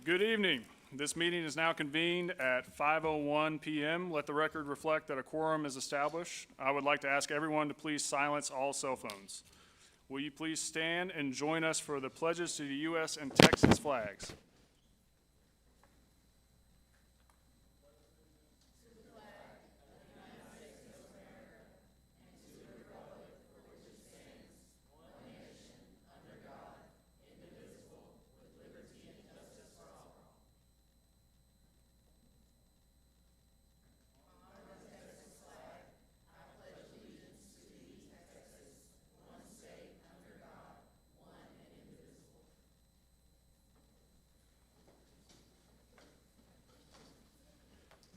Good evening. This meeting is now convened at 5:01 p.m. Let the record reflect that a quorum is established. I would like to ask everyone to please silence all cell phones. Will you please stand and join us for the pledges to the U.S. and Texas flags?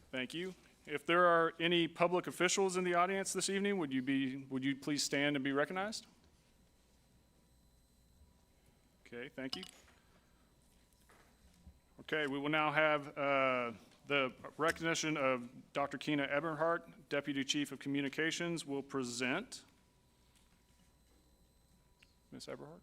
Thank you. If there are any public officials in the audience this evening, would you please stand and be recognized? Okay, thank you. Okay, we will now have the recognition of Dr. Keena Eberhardt, Deputy Chief of Communications, will present. Ms. Eberhardt.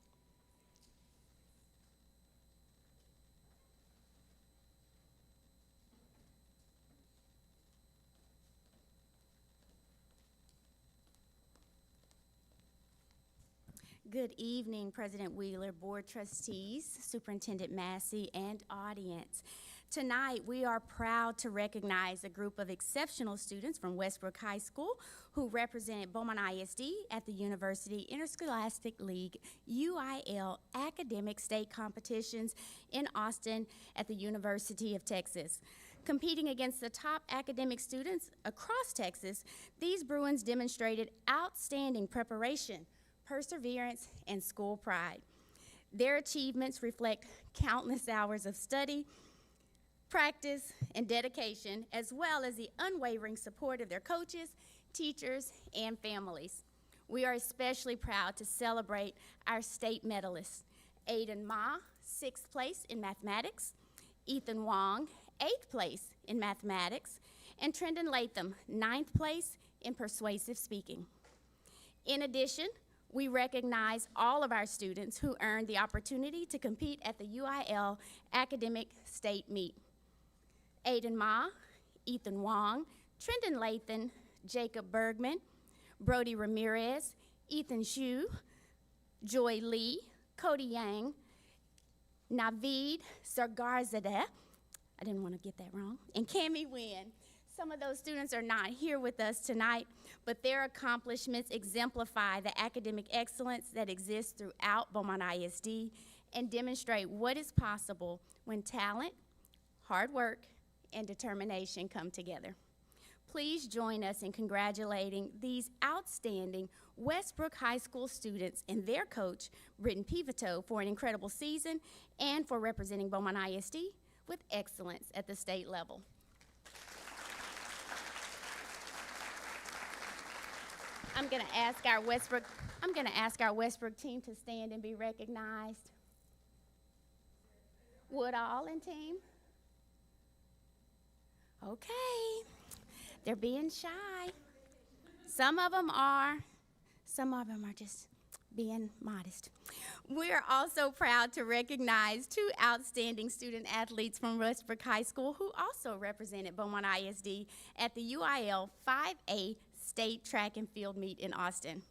Good evening, President Wheeler, Board Trustees, Superintendent Massey, and audience. Tonight, we are proud to recognize a group of exceptional students from Westbrook High School who represented Beaumont ISD at the University Interscholastic League UIL Academic State Competitions in Austin at the University of Texas. Competing against the top academic students across Texas, these Bruins demonstrated outstanding preparation, perseverance, and school pride. Their achievements reflect countless hours of study, practice, and dedication, as well as the unwavering support of their coaches, teachers, and families. We are especially proud to celebrate our state medalists, Aiden Ma, 6th place in mathematics, Ethan Wong, 8th place in mathematics, and Trendon Latham, 9th place in persuasive speaking. In addition, we recognize all of our students who earned the opportunity to compete at the UIL Academic State Meet. Aiden Ma, Ethan Wong, Trendon Latham, Jacob Bergman, Brody Ramirez, Ethan Xu, Joy Lee, Cody Yang, Naveed Sargarzadeh, I didn't want to get that wrong, and Cami Nguyen. Some of those students are not here with us tonight, but their accomplishments exemplify the academic excellence that exists throughout Beaumont ISD and demonstrate what is possible when talent, hard work, and determination come together. Please join us in congratulating these outstanding Westbrook High School students and their coach, Britton Pivoto, for an incredible season and for representing Beaumont ISD with excellence at the state level. I'm going to ask our Westbrook team to stand and be recognized. Woodall and team. Okay, they're being shy. Some of them are just being modest. We are also proud to recognize 2 outstanding student athletes from Westbrook High School who also represented Beaumont ISD at the UIL 5A State Track and Field Meet in Austin.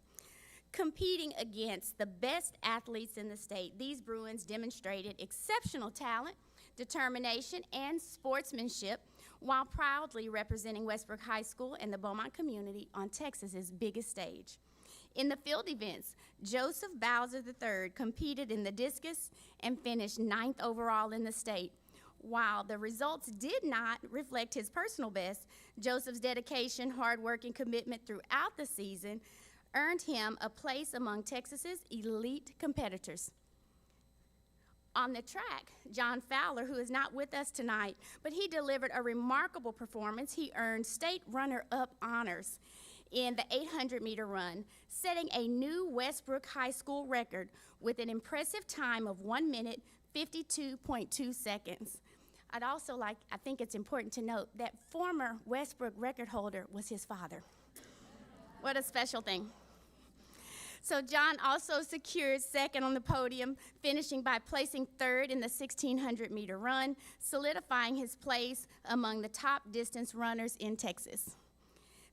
Competing against the best athletes in the state, these Bruins demonstrated exceptional talent, determination, and sportsmanship while proudly representing Westbrook High School and the Beaumont community on Texas's biggest stage. In the field events, Joseph Bowser III competed in the discus and finished 9th overall in the state. While the results did not reflect his personal best, Joseph's dedication, hard work, and commitment throughout the season earned him a place among Texas's elite competitors. On the track, John Fowler, who is not with us tonight, but he delivered a remarkable performance. He earned state runner-up honors in the 800-meter run, setting a new Westbrook High School record with an impressive time of 1 minute, 52.2 seconds. I think it's important to note that former Westbrook record holder was his father. What a special thing. So John also secured second on the podium, finishing by placing third in the 1,600-meter run, solidifying his place among the top distance runners in Texas.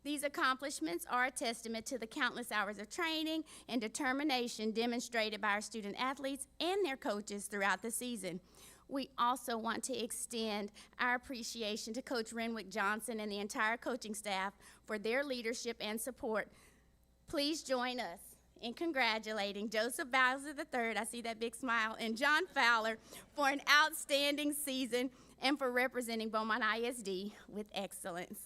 These accomplishments are a testament to the countless hours of training and determination demonstrated by our student athletes and their coaches throughout the season. We also want to extend our appreciation to Coach Renwick Johnson and the entire coaching staff for their leadership and support. Please join us in congratulating Joseph Bowser III, I see that big smile, and John Fowler for an outstanding season and for representing Beaumont ISD with excellence.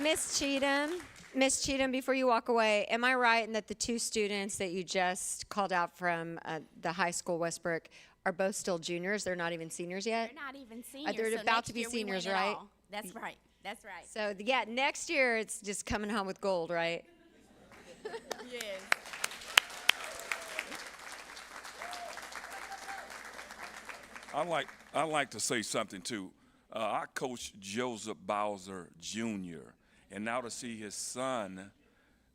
Miss Cheatham, before you walk away, am I right in that the two students that you just called out from the high school, Westbrook, are both still juniors? They're not even seniors yet? They're not even seniors. They're so about to next be year we seniors, win it right? all. That's right. That's right. So, yeah, next year it's just coming home with gold, right? Yes. I'd like to say something too. I coached Joseph Bowser Jr., and now to see his son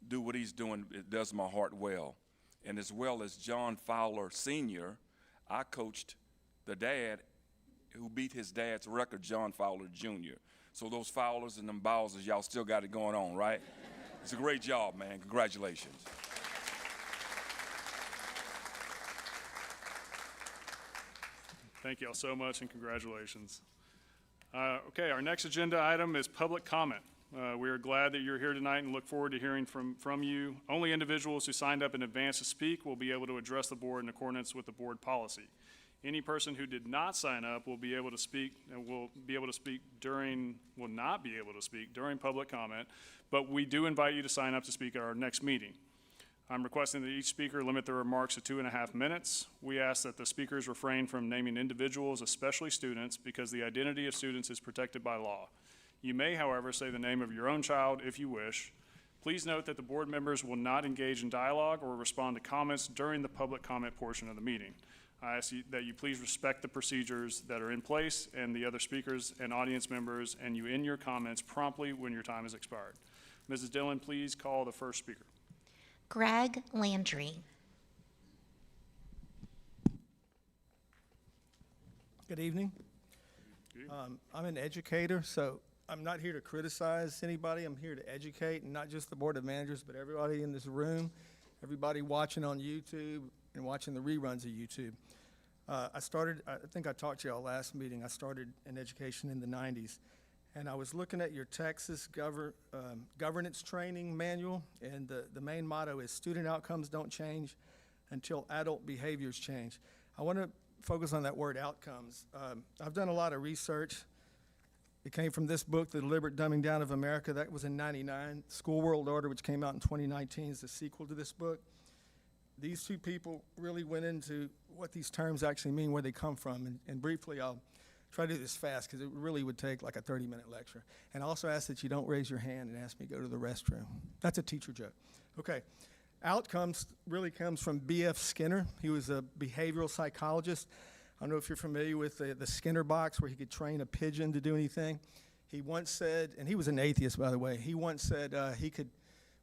do what he's doing, it does my heart well. And as well as John Fowler Sr., I coached the dad who beat his dad's record, John Fowler Jr. So those Fowlers and them Bowsers, y'all still got it going on, right? It's a great job, man. Congratulations. Thank you all so much, and congratulations. Okay, our next agenda item is public comment. We are glad that you're here tonight and look forward to hearing from you. Only individuals who signed up in advance to speak will be able to address the board in accordance with the board policy. Any person who did not sign up will be able to speak and will not be able to speak during public comment, but we do invite you to sign up to speak at our next meeting. I'm requesting that each speaker limit their remarks to 2.5 minutes. We ask that the speakers refrain from naming individuals, especially students, because the identity of students is protected by law. You may, however, say the name of your own child if you wish. Please note that the board members will not engage in dialogue or respond to comments during the public comment portion of the meeting. I ask that you please respect the procedures that are in place and the other speakers and audience members, and you end your comments promptly when your time has expired. Mrs. Dillon, please call the first speaker. Greg Landry. Good evening. I'm an educator, so I'm not here to criticize anybody. I'm here to educate, and not just the Board of Managers, but everybody in this room, everybody watching on YouTube and watching the reruns of YouTube. I think I talked to y'all last meeting, I started in education in the 90s. And I was looking at your Texas governance training manual, and the main motto is student outcomes don't change until adult behaviors change. I want to focus on that word outcomes. I've done a lot of research. It came from this book, The Deliberate Dumbing Down of America. That was in '99. School World Order, which came out in 2019, is the sequel to this book. These two people really went into what these terms actually mean, where they come from, and briefly I'll try to do this fast because it really would take like a 30-minute lecture. And I also ask that you don't raise your hand and ask me to go to the restroom. That's a teacher joke. Okay. Outcomes really comes from B.F. Skinner. He was a behavioral psychologist. I don't know if you're familiar with the Skinner box where he could train a pigeon to do anything. He once said, and he was an atheist, by the way, he once said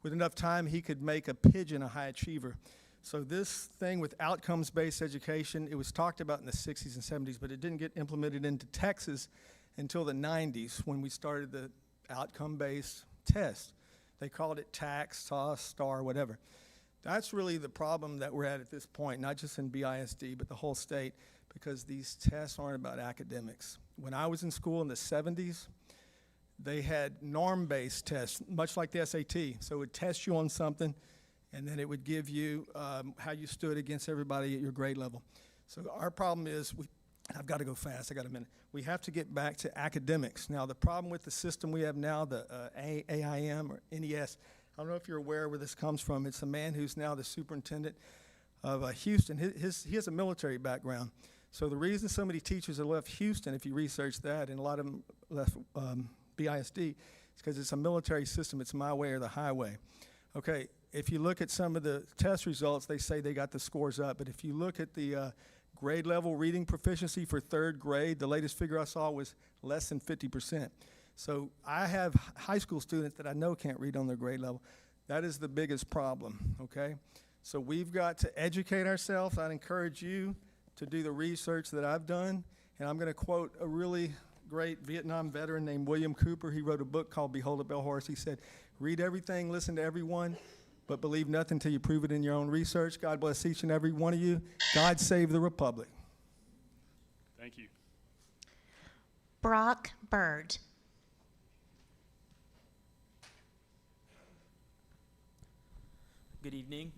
with enough time, he could make a pigeon a high achiever. So this thing with outcomes-based education, it was talked about in the 60s and 70s, but it didn't get implemented into Texas until the 90s when we started the outcome-based test. They called it TAX, SAWS, STAR, whatever. That's really the problem that we're at this point, not just in BISD, but the whole state, because these tests aren't about academics. When I was in school in the 70s, they had norm-based tests, much like the SAT. So it would test you on something, and then it would give you how you stood against everybody at your grade level. So our problem is, I've got to go fast, I got a minute. We have to get back to academics. Now the problem with the system we have now, the AIM or NES, I don't know if you're aware where this comes from. It's a man who's now the superintendent of Houston. He has a military background. So the reason so many teachers have left Houston, if you research that, and a lot of them left BISD, is because it's a military system. It's my way or the highway. Okay, if you look at some of the test results, they say they got the scores up. But if you look at the grade level reading proficiency for 3rd grade. The latest figure I saw was less than 50%. So I have high school students that I know can't read on their grade level. That is the biggest problem, okay? So we've got to educate ourselves. I'd encourage you to do the research that I've done. And I'm going to quote a really great Vietnam veteran named William Cooper. He wrote a book called Behold a Bell Horse. He said, read everything, listen to everyone, but believe nothing till you prove it in your own research. God bless each and every one of you. God save the Republic. Thank you. Brock Bird. Good evening.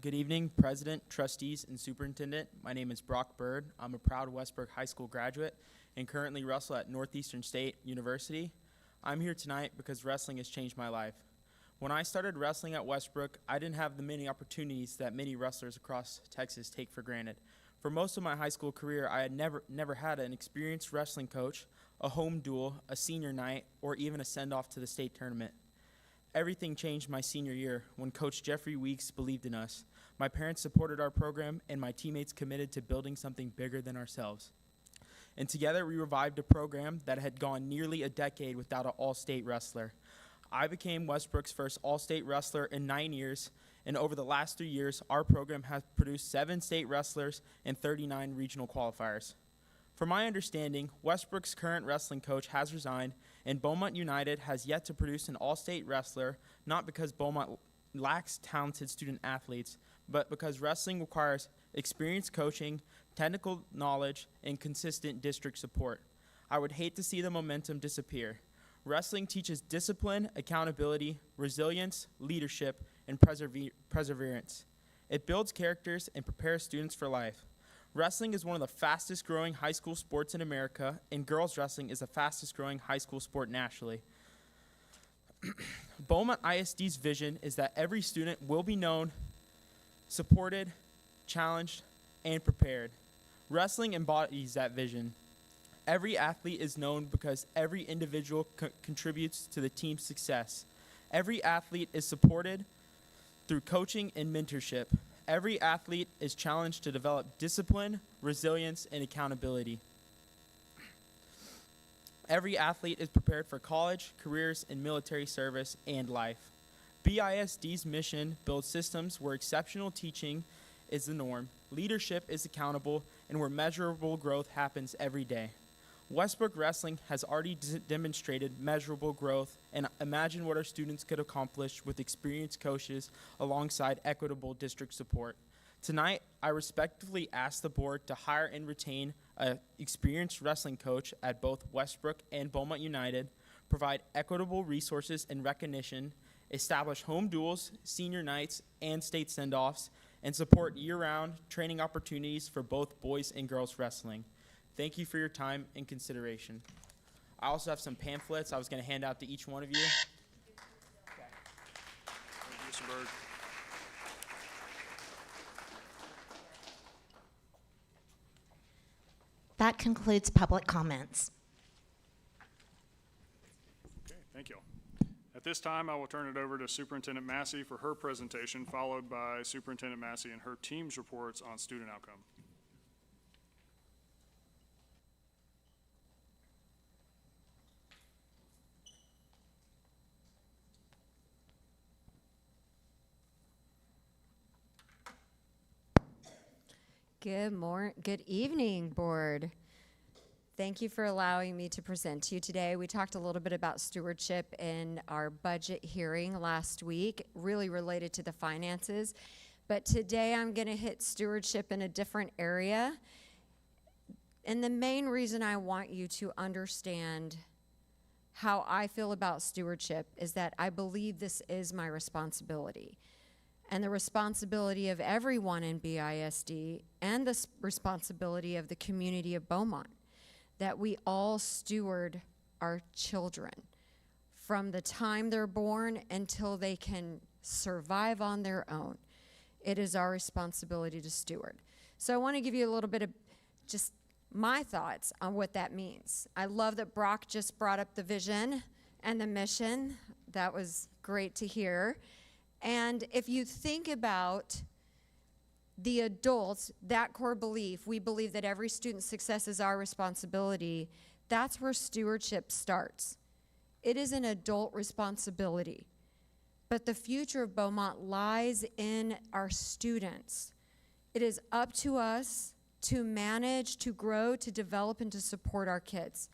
Good evening, President, trustees, and superintendent. My name is Brock Bird. I'm a proud Westbrook High School graduate and currently wrestle at Northeastern State University. I'm here tonight because wrestling has changed my life. When I started wrestling at Westbrook, I didn't have the many opportunities that many wrestlers across Texas take for granted. For most of my high school career, I had never had an experienced wrestling coach, a home duel, a senior night, or even a send-off to the state tournament. Everything changed my senior year when Coach Jeffrey Weeks believed in us. My parents supported our program, and my teammates committed to building something bigger than ourselves. And together we revived a program that had gone nearly a decade without an all-state wrestler. I became Westbrook's first all-state wrestler in 9 years, and over the last 3 years, our program has produced 7 state wrestlers and 39 regional qualifiers. From my understanding, Westbrook's current wrestling coach has resigned, and Beaumont United has yet to produce an all-state wrestler, not because Beaumont lacks talented student athletes, but because wrestling requires experienced coaching, technical knowledge, and consistent district support. I would hate to see the momentum disappear. Wrestling teaches discipline, accountability, resilience, leadership, and perseverance. It builds characters and prepares students for life. Wrestling is one of the fastest growing high school sports in America, and girls wrestling is the fastest growing high school sport nationally. Beaumont ISD's vision is that every student will be known, supported, challenged, and prepared. Wrestling embodies that vision. Every athlete is known because every individual contributes to the team's success. Every athlete is supported through coaching and mentorship. Every athlete is challenged to develop discipline, resilience, and accountability. Every athlete is prepared for college, careers, and military service and life. BISD's mission builds systems where exceptional teaching is the norm, leadership is accountable, and where measurable growth happens every day. Westbrook Wrestling has already demonstrated measurable growth, and imagine what our students could accomplish with experienced coaches alongside equitable district support. Tonight, I respectfully ask the board to hire and retain an experienced wrestling coach at both Westbrook and Beaumont United, provide equitable resources and recognition, establish home duels, senior nights, and state send-offs, and support year-round training opportunities for both boys and girls wrestling. Thank you for your time and consideration. I also have some pamphlets I was going to hand out to each one of you. Thank you, Mr. Bird. That concludes public comments. Okay, thank you. At this time, I will turn it over to Superintendent Massey for her presentation, followed by Superintendent Massey and her team's reports on student outcome. Good evening, board. Thank you for allowing me to present to you today. We talked a little bit about stewardship in our budget hearing last week, really related to the finances. But today I'm going to hit stewardship in a different area. And the main reason I want you to understand how I feel about stewardship is that I believe this is my responsibility. And the responsibility of everyone in BISD and the responsibility of the community of Beaumont, that we all steward our children from the time they're born until they can survive on their own. It is our responsibility to steward. So I want to give you a little bit of just my thoughts on what that means. I love that Brock just brought up the vision and the mission. That was great to hear. And if you think about the adults, that core belief, we believe that every student's success is our responsibility, that's where stewardship starts. It is an adult responsibility. But the future of Beaumont lies in our students. It is up to us to manage, to grow, to develop, and to support our kids.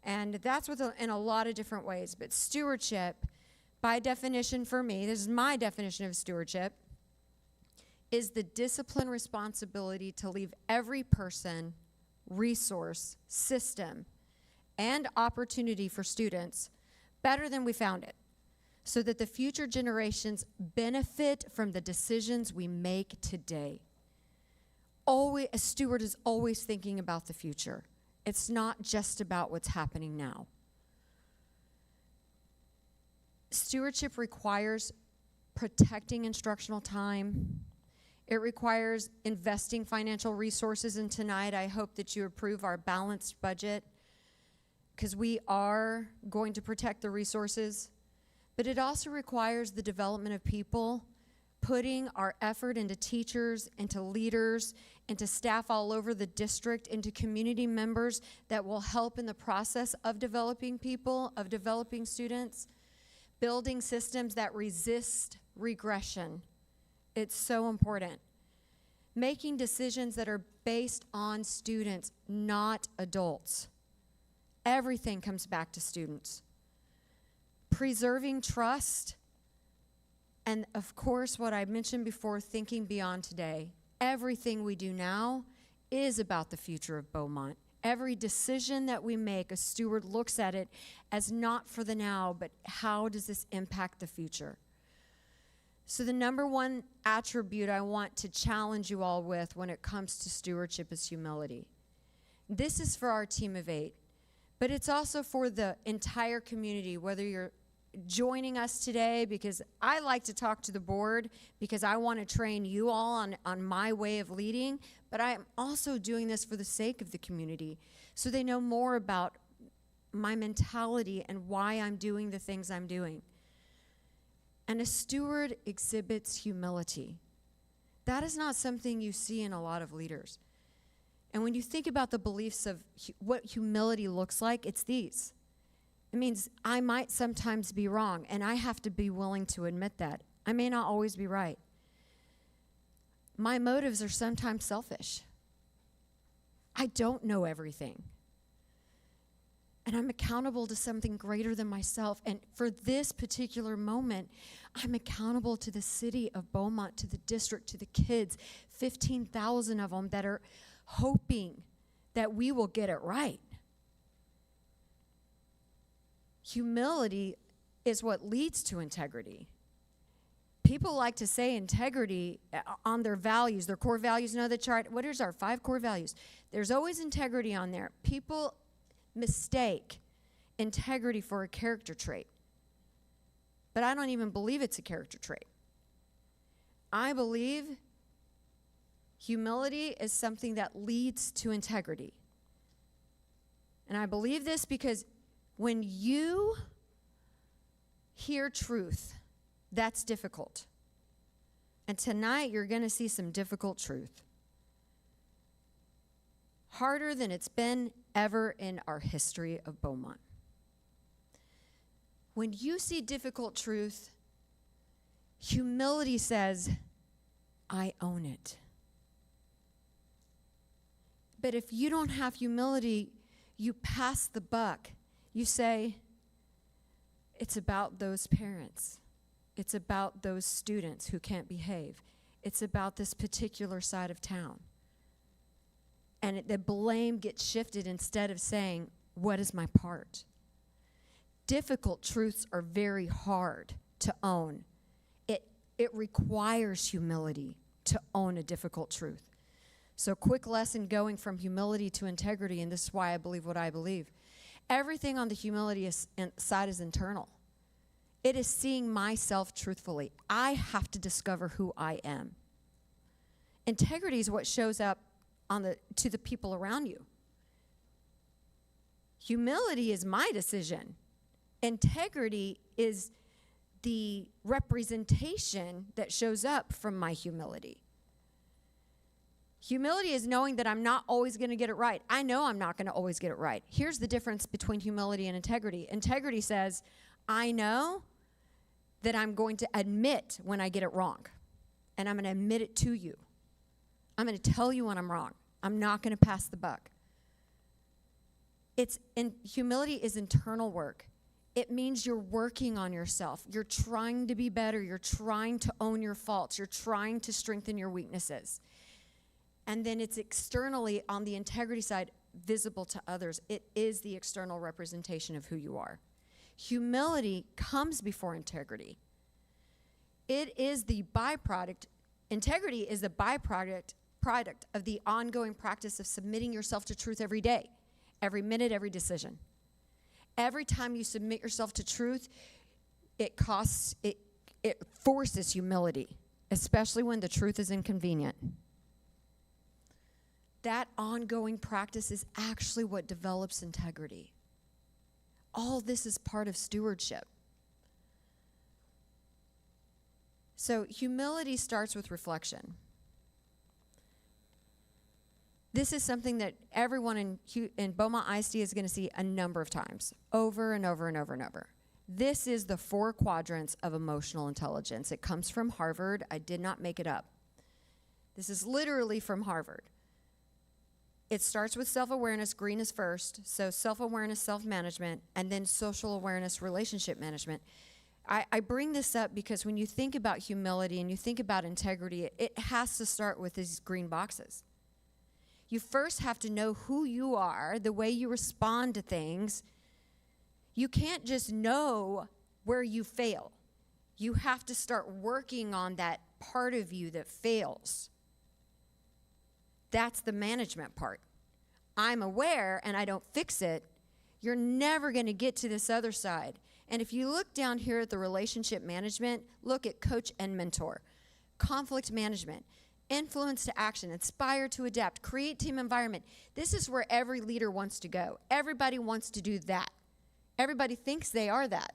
And that's in a lot of different ways. But stewardship, by definition for me, this is my definition of stewardship, is the discipline responsibility to leave every person, resource, system, and opportunity for students better than we found it, so that the future generations benefit from the decisions we make today. Always, a steward is always thinking about the future. It's not just about what's happening now. Stewardship requires protecting instructional time. It requires investing financial resources, and tonight I hope that you approve our balanced budget, because we are going to protect the resources. But it also requires the development of people, putting our effort into teachers, into leaders, into staff all over the district, into community members that will help in the process of developing people, of developing students, building systems that resist regression. It's so important. Making decisions that are based on students, not adults. Everything comes back to students. Preserving trust, and of course, what I mentioned before, thinking beyond today. Everything we do now is about the future of Beaumont. Every decision that we make, a steward looks at it as not for the now, but how does this impact the future? So the number one attribute I want to challenge you all with when it comes to stewardship is humility. This is for our team of 8, but it's also for the entire community, whether you're joining us today because I like to talk to the board because I want to train you all on my way of leading, but I'm also doing this for the sake of the community so they know more about my mentality and why I'm doing the things I'm doing. And a steward exhibits humility. That is not something you see in a lot of leaders. And when you think about the beliefs of what humility looks like, it's these. It means I might sometimes be wrong, and I have to be willing to admit that. I may not always be right. My motives are sometimes selfish. I don't know everything. And I'm accountable to something greater than myself. And for this particular moment, I'm accountable to the city of Beaumont, to the district, to the kids, 15,000 of them that are hoping that we will get it right. Humility is what leads to integrity. People like to say integrity on their values, their core values. Know the chart. What is our 5 core values? There's always integrity on there. People mistake integrity for a character trait. But I don't even believe it's a character trait. I believe humility is something that leads to integrity. And I believe this because when you hear truth, that's difficult. And tonight you're going to see some difficult truth. Harder than it's been ever in our history of Beaumont. When you see difficult truth, humility says, I own it. But if you don't have humility, you pass the buck. You say, it's about those parents. It's about those students who can't behave. It's about this particular side of town. And the blame gets shifted instead of saying, what is my part? Difficult truths are very hard to own. It requires humility to own a difficult truth. So quick lesson going from humility to integrity, and this is why I believe what I believe. Everything on the humility side is internal. It is seeing myself truthfully. I have to discover who I am. Integrity is what shows up to the people around you. Humility is my decision. Integrity is the representation that shows up from my humility. Humility is knowing that I'm not always going to get it right. I know I'm not going to always get it right. Here's the difference between humility and integrity. Integrity says, I know that I'm going to admit when I get it wrong, and I'm going to admit it to you. I'm going to tell you when I'm wrong. I'm not going to pass the buck. Humility is internal work. It means you're working on yourself. You're trying to be better. You're trying to own your faults. You're trying to strengthen your weaknesses. And then it's externally, on the integrity side, visible to others. It is the external representation of who you are. Humility comes before integrity. It is the byproduct. Integrity is the byproduct of the ongoing practice of submitting yourself to truth every day, every minute, every decision. Every time you submit yourself to truth, it forces humility, especially when the truth is inconvenient. That ongoing practice is actually what develops integrity. All this is part of stewardship. So humility starts with reflection. This is something that everyone in Beaumont ISD is going to see a number of times, over and over and over and over. This is the 4 quadrants of emotional intelligence. It comes from Harvard. I did not make it up. This is literally from Harvard. It starts with self-awareness. Green is first. So self-awareness, self-management, and then social awareness, relationship management. I bring this up because when you think about humility and you think about integrity, it has to start with these green boxes. You first have to know who you are, the way you respond to things. You can't just know where you fail. You have to start working on that part of you that fails. That's the management part. I'm aware and I don't fix it. You're never going to get to this other side. And if you look down here at the relationship management, look at coach and mentor. Conflict management, influence to action, inspire to adapt, create team environment. This is where every leader wants to go. Everybody wants to do that. Everybody thinks they are that.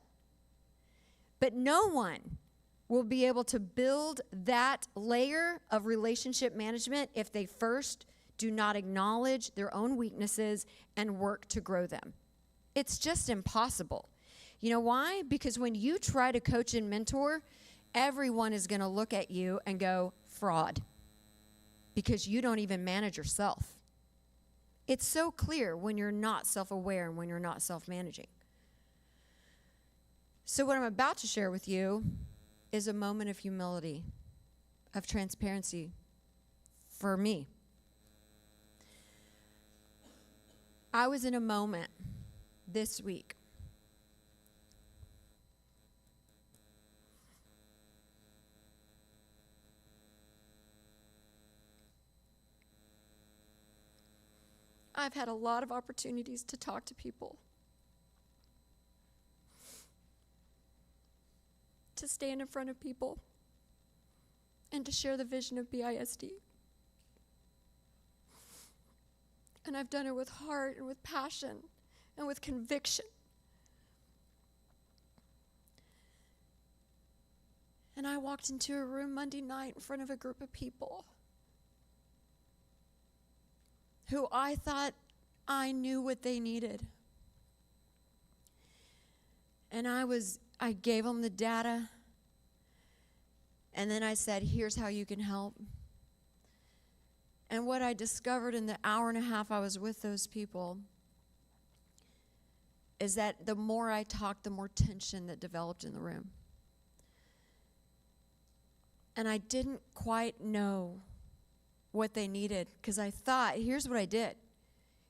But no one will be able to build that layer of relationship management if they first do not acknowledge their own weaknesses and work to grow them. It's just impossible. You know why? Because when you try to coach and mentor, everyone is going to look at you and go, fraud, because you don't even manage yourself. It's so clear when you're not self-aware and when you're not self-managing. So what I'm about to share with you is a moment of humility, of transparency for me. I was in a moment this week I've had a lot of opportunities to talk to people, to stand in front of people, and to share the vision of BISD. And I've done it with heart and with passion and with conviction. And I walked into a room Monday night in front of a group of people who I thought I knew what they needed. And I gave them the data, and then I said, here's how you can help. And what I discovered in the hour and a half I was with those people is that the more I talked, the more tension that developed in the room. And I didn't quite know what they needed, because I thought, here's what I did.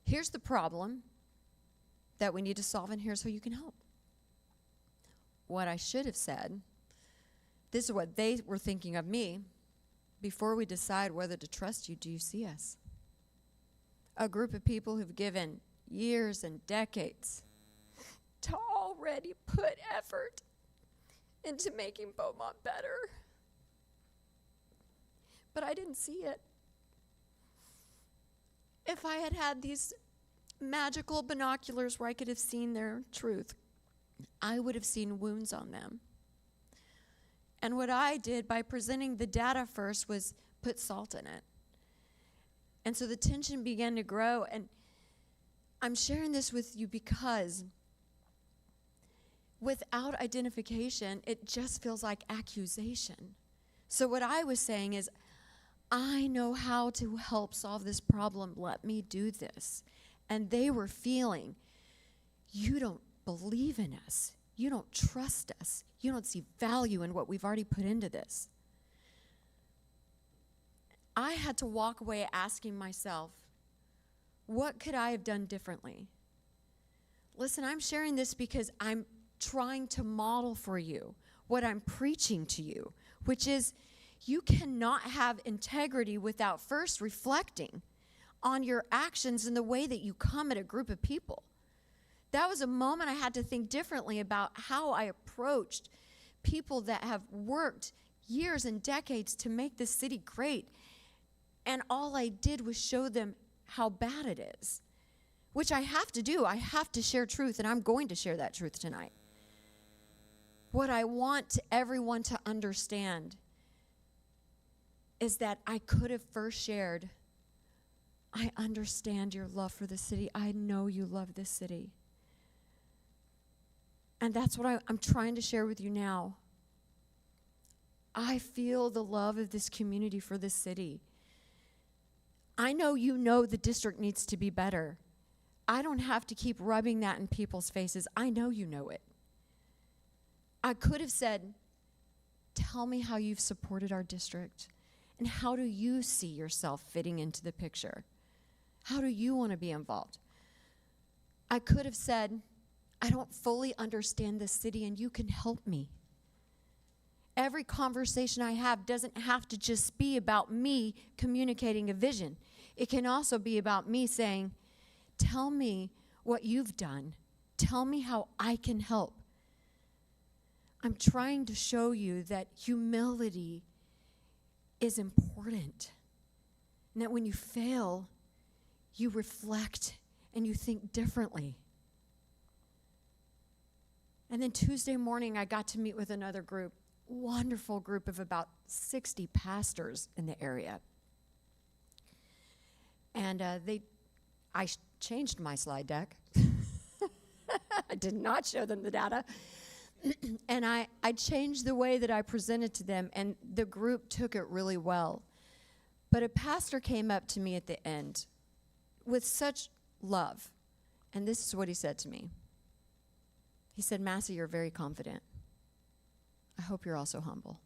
Here's the problem that we need to solve, and here's how you can help. What I should have said, this is what they were thinking of me. Before we decide whether to trust you, do you see us? A group of people who've given years and decades to already put effort into making Beaumont better. But I didn't see it. If I had had these magical binoculars where I could have seen their truth, I would have seen wounds on them. And what I did by presenting the data first was put salt in it. And so the tension began to grow. And I'm sharing this with you because without identification, it just feels like accusation. So what I was saying is, I know how to help solve this problem. Let me do this. And they were feeling, you don't believe in us. You don't trust us. You don't see value in what we've already put into this. I had to walk away asking myself, what could I have done differently? Listen, I'm sharing this because I'm trying to model for you what I'm preaching to you, which is you cannot have integrity without first reflecting on your actions and the way that you come at a group of people. That was a moment I had to think differently about how I approached people that have worked years and decades to make this city great. And all I did was show them how bad it is, which I have to do. I have to share truth, and I'm going to share that truth tonight. What I want everyone to understand is that I could have first shared, I understand your love for the city. I know you love this city. And that's what I'm trying to share with you now. I feel the love of this community for this city. I know you know the district needs to be better. I don't have to keep rubbing that in people's faces. I know you know it. I could have said, tell me how you've supported our district, and how do you see yourself fitting into the picture? How do you want to be involved? I could have said, I don't fully understand this city, and you can help me. Every conversation I have doesn't have to just be about me communicating a vision. It can also be about me saying, tell me what you've done. Tell me how I can help. I'm trying to show you that humility is important. And that when you fail, you reflect and you think differently. And then Tuesday morning, I got to meet with another group, wonderful group of about 60 pastors in the area. And I changed my slide deck. I did not show them the data. And I changed the way that I presented to them, and the group took it really well. But a pastor came up to me at the end with such love, and this is what he said to me. He said, Massey, you're very confident. I hope you're also humble.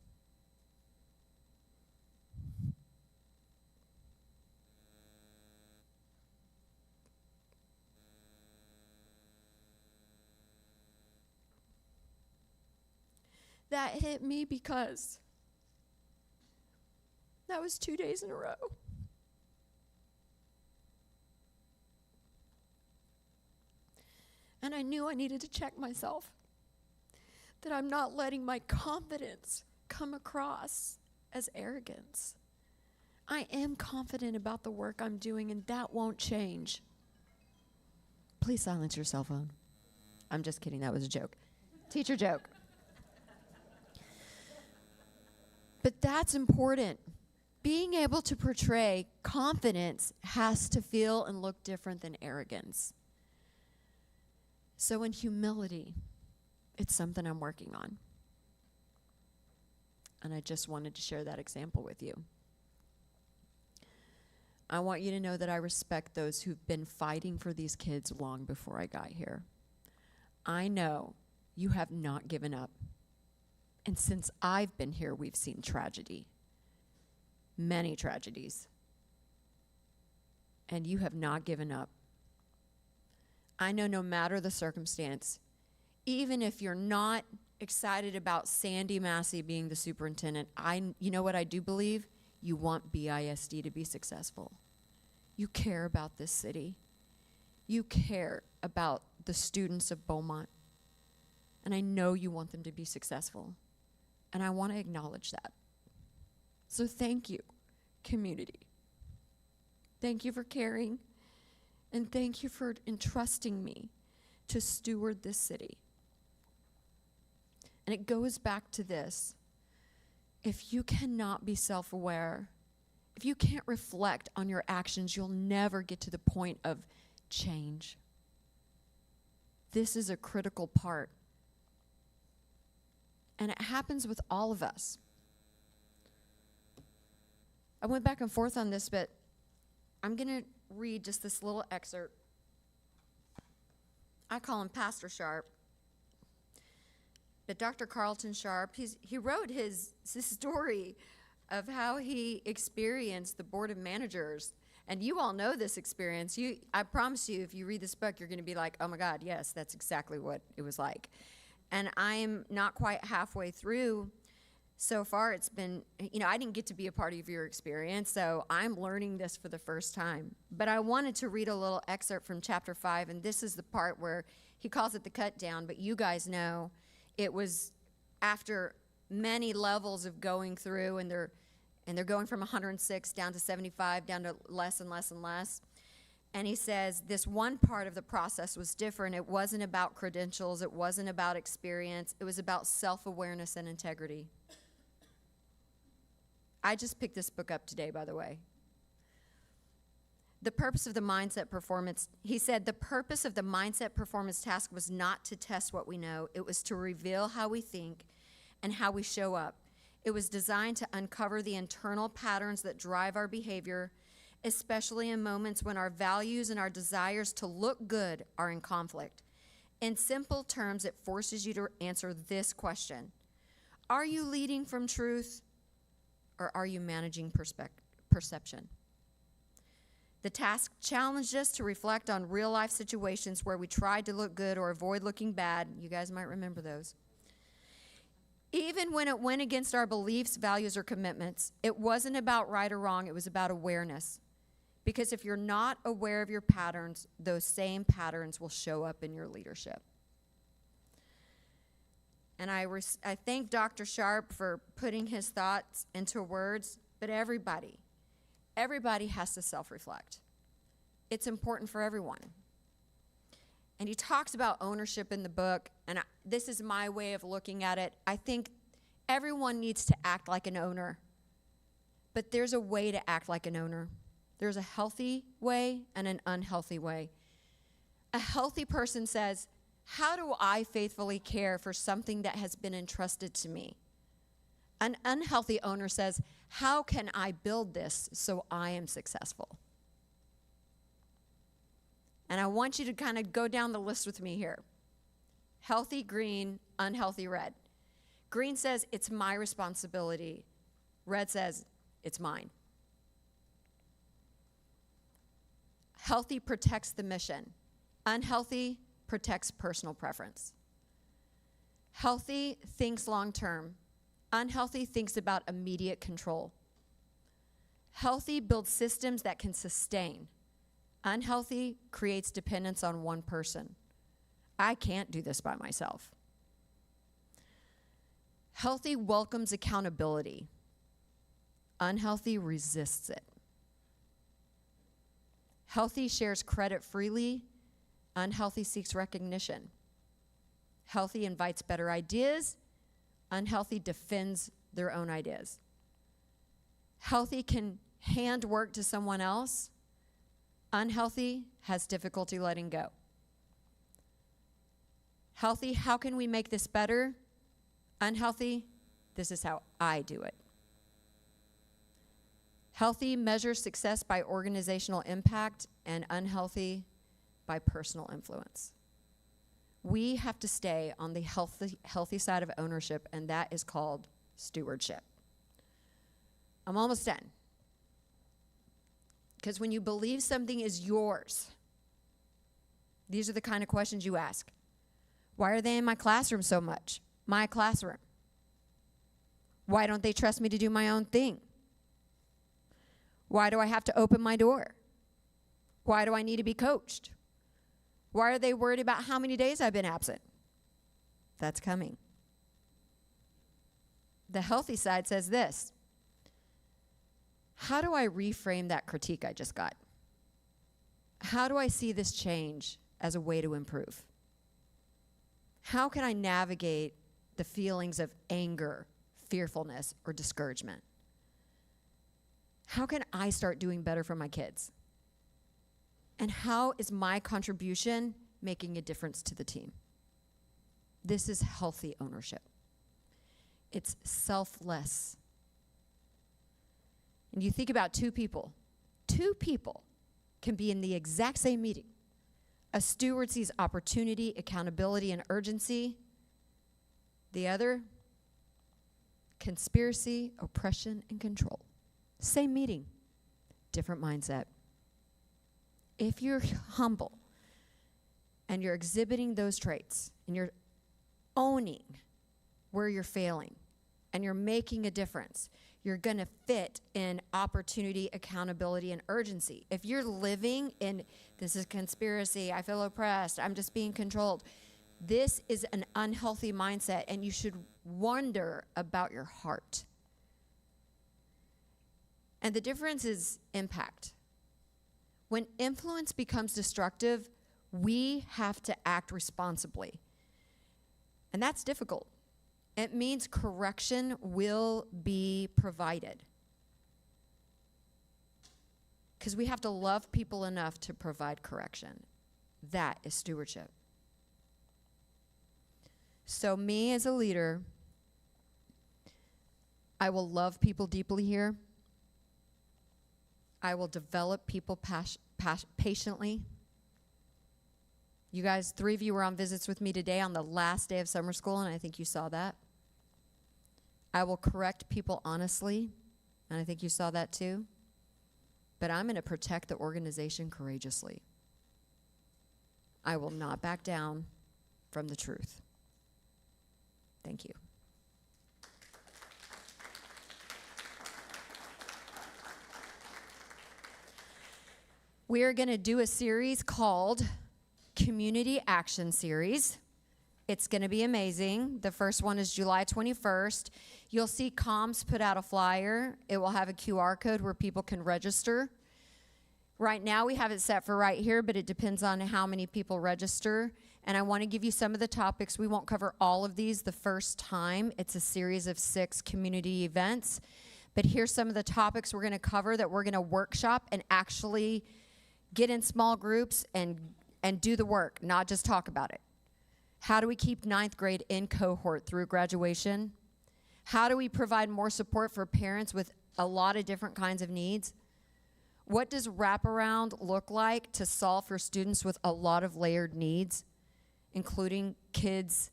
That hit me because that was 2 days in a row. And I knew I needed to check myself, that I'm not letting my confidence come across as arrogance. I am confident about the work I'm doing, and that won't change. Please silence your cell phone. I'm just kidding, that was a joke. Teacher joke. But that's important. Being able to portray confidence has to feel and look different than arrogance. So in humility, it's something I'm working on. And I just wanted to share that example with you. I want you to know that I respect those who've been fighting for these kids long before I got here. I know you have not given up. And since I've been here, we've seen tragedy. Many tragedies. And you have not given up. I know no matter the circumstance, even if you're not excited about Sandy Massey being the superintendent, you know what I do believe? You want BISD to be successful. You care about this city. You care about the students of Beaumont. And I know you want them to be successful. And I want to acknowledge that. So thank you, community. Thank you for caring. And thank you for entrusting me to steward this city. And it goes back to this. If you cannot be self-aware If you can't reflect on your actions, you'll never get to the point of change. This is a critical part. And it happens with all of us. I went back and forth on this, but I'm going to read just this little excerpt. I call him Pastor Sharp. But Dr. Carlton Sharp, he wrote his story of how he experienced the Board of Managers. And you all know this experience. I promise you, if you read this book, you're going to be like, oh my God, yes, that's exactly what it was like. And I'm not quite halfway through. So far, it's been, I didn't get to be a part of your experience, so I'm learning this for the first time. But I wanted to read a little excerpt from chapter 5, and this is the part where he calls it the cut down, but you guys know it was after many levels of going through, and they're going from 106 down to 75, down to less and less and less. And he says this one part of the process was different. It wasn't about credentials. It wasn't about experience. It was about self-awareness and integrity. I just picked this book up today, by the way. The purpose of the mindset performance, he said, the purpose of the mindset performance task was not to test what we know. It was to reveal how we think and how we show up. It was designed to uncover the internal patterns that drive our behavior, especially in moments when our values and our desires to look good are in conflict. In simple terms, it forces you to answer this question. Are you leading from truth, or are you managing perception? The task challenged us to reflect on real-life situations where we tried to look good or avoid looking bad. You guys might remember those. Even when it went against our beliefs, values, or commitments, it wasn't about right or wrong, it was about awareness. Because if you're not aware of your patterns, those same patterns will show up in your leadership. And I thank Dr. Sharp for putting his thoughts into words, but everybody has to self-reflect. It's important for everyone. And he talks about ownership in the book, and this is my way of looking at it. I think everyone needs to act like an owner, but there's a way to act like an owner. There's a healthy way and an unhealthy way. A healthy person says, how do I faithfully care for something that has been entrusted to me? An unhealthy owner says, how can I build this so I am successful? And I want you to kind of go down the list with me here. Healthy, green, unhealthy, red. Green says, it's my responsibility. Red says, it's mine. Healthy protects the mission. Unhealthy protects personal preference. Healthy thinks long-term. Unhealthy thinks about immediate control. Healthy builds systems that can sustain. Unhealthy creates dependence on one person. I can't do this by myself. Healthy welcomes accountability. Unhealthy resists it. Healthy shares credit freely. Unhealthy seeks recognition. Healthy invites better ideas. Unhealthy defends their own ideas. Healthy can hand work to someone else. Unhealthy has difficulty letting go. Healthy, how can we make this better? Unhealthy, this is how I do it. Healthy measures success by organizational impact, and unhealthy by personal influence. We have to stay on the healthy side of ownership, and that is called stewardship. I'm almost done. Because when you believe something is yours, these are the kind of questions you ask. Why are they in my classroom so much? My classroom. Why don't they trust me to do my own thing? Why do I have to open my door? Why do I need to be coached? Why are they worried about how many days I've been absent? That's coming. The healthy side says this. How do I reframe that critique I just got? How do I see this change as a way to improve? How can I navigate the feelings of anger, fearfulness, or discouragement? how can I start doing better for my kids? And how is my contribution making a difference to the team? This is healthy ownership. It's selfless. And you think about two people can be in the exact same meeting. A steward sees opportunity, accountability, and urgency. The other, conspiracy, oppression, and control. Same meeting, different mindset. If you're humble and you're exhibiting those traits and you're owning where you're failing and you're making a difference, you're going to fit in opportunity, accountability, and urgency. If you're living in, this is conspiracy, I feel oppressed, I'm just being controlled, this is an unhealthy mindset, and you should wonder about your heart. And the difference is impact. When influence becomes destructive, we have to act responsibly. And that's difficult. It means correction will be provided. Because we have to love people enough to provide correction. That is stewardship. So me as a leader, I will love people deeply here. I will develop people patiently. You guys, 3 of you were on visits with me today on the last day of summer school, and I think you saw that. I will correct people honestly, and I think you saw that too. But I'm going to protect the organization courageously. I will not back down from the truth. Thank you. We are going to do a series called Community Action Series. It's going to be amazing. The first one is July 21st. You'll see comms put out a flyer. It will have a QR code where people can register. Right now we have it set for right here, but it depends on how many people register. And I want to give you some of the topics. We won't cover all of these the first time. It's a series of 6 community events. But here's some of the topics we're going to cover that we're going to workshop and actually get in small groups and do the work, not just talk about it. How do we keep 9th grade in cohort through graduation? How do we provide more support for parents with a lot of different kinds of needs? What does wraparound look like to solve for students with a lot of layered needs, including kids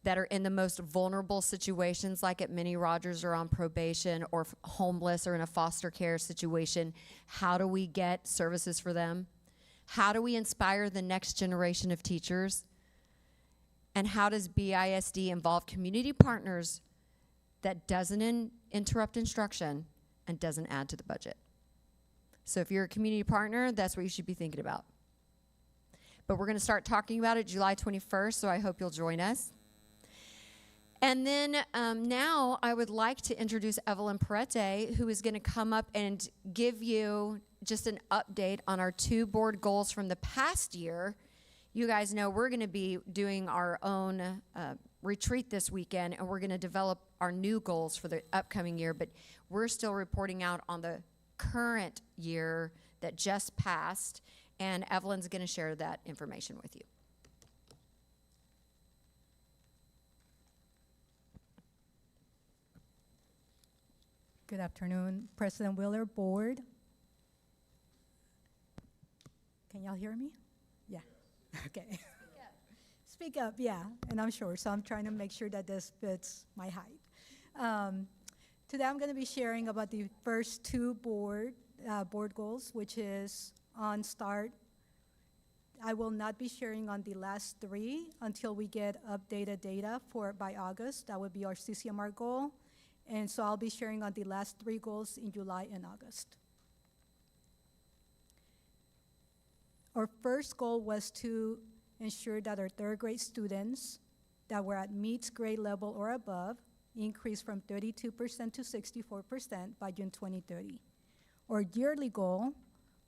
that are in the most vulnerable situations, like at Minnie Rogers or on probation or homeless or in a foster care situation? How do we get services for them? How do we inspire the next generation of teachers? And how does BISD involve community partners that doesn't interrupt instruction and doesn't add to the budget? So if you're a community partner, that's what you should be thinking about. But we're going to start talking about it July 21st, so I hope you'll join us. And then now I would like to introduce Evelyn Perrette, who is going to come up and give you just an update on our 2 board goals from the past year. You guys know we're going to be doing our own retreat this weekend, and we're going to develop our new goals for the upcoming year, but we're still reporting out on the current year that just passed, and Evelyn's going to share that information with you. Good afternoon, President Wheeler, Board. Can y'all hear me? Yeah. Okay. Speak up, yeah, and I'm sure. So I'm trying to make sure that this fits my height. Today I'm going to be sharing about the first 2 board goals, which is on start. I will not be sharing on the last 3 until we get updated data by August. That would be our CCMR goal. And so I'll be sharing on the last 3 goals in July and August. Our first goal was to ensure that our 3rd grade students that were at MEETS grade level or above increased from 32% to 64% by June 2030. Our yearly goal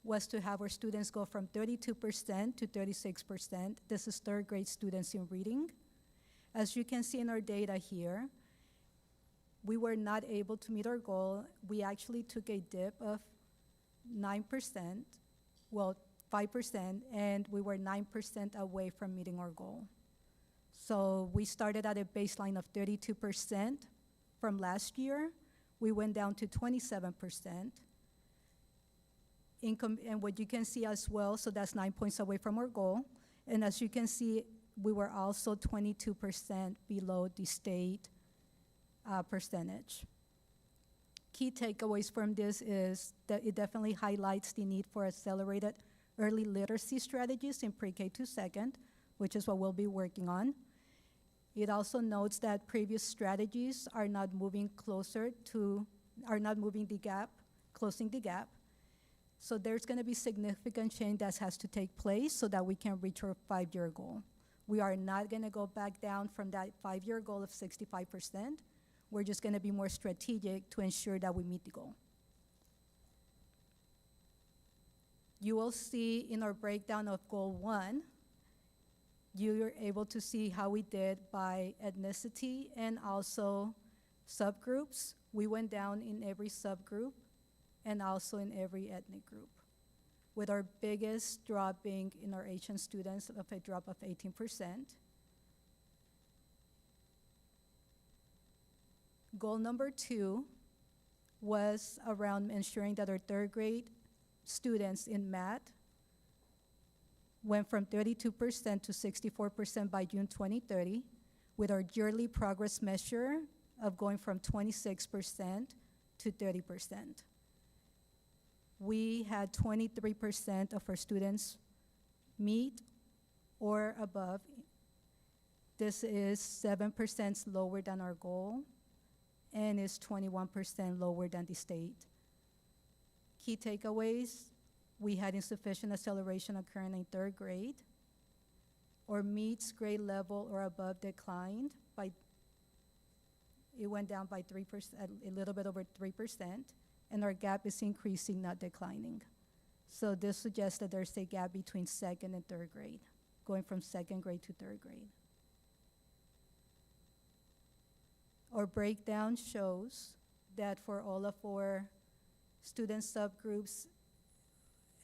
was to have our students go from 32% to 36%. This is 3rd grade students in reading. As you can see in our data here, we were not able to meet our goal. We actually took a dip of 9%, well, 5%, and we were 9% away from meeting our goal. So we started at a baseline of 32% from last year. We went down to 27%. And what you can see as well, so that's 9 points away from our goal. And as you can see, we were also 22% below the state percentage. Key takeaways from this is that it definitely highlights the need for accelerated early literacy strategies in pre-K to second, which is what we'll be working on. It also notes that previous strategies are not moving the gap, closing the gap. So there's gonna be significant change that has to take place so that we can reach our 5-year goal. We are not gonna go back down from that 5-year goal of 65%. We're just gonna be more strategic to ensure that we meet the goal. You will see in our breakdown of goal 1, you're able to see how we did by ethnicity and also subgroups. We went down in every subgroup and also in every ethnic group, with our biggest drop being in our Asian students of a drop of 18%. Goal number 2 was around ensuring that our 3rd grade students in math went from 32% to 64% by June 2030, with our yearly progress measure of going from 26% to 30%. We had 23% of our students meet or above. This is 7% lower than our goal and is 21% lower than the state. Key takeaways: we had insufficient acceleration occurring in 3rd grade. Our meets grade level or above declined by, it went down by 3%, a little bit over 3%, and our gap is increasing, not declining. So this suggests that there's a gap between 2nd and 3rd grade, going from 2nd grade to 3rd grade. Our breakdown shows that for all of our student subgroups,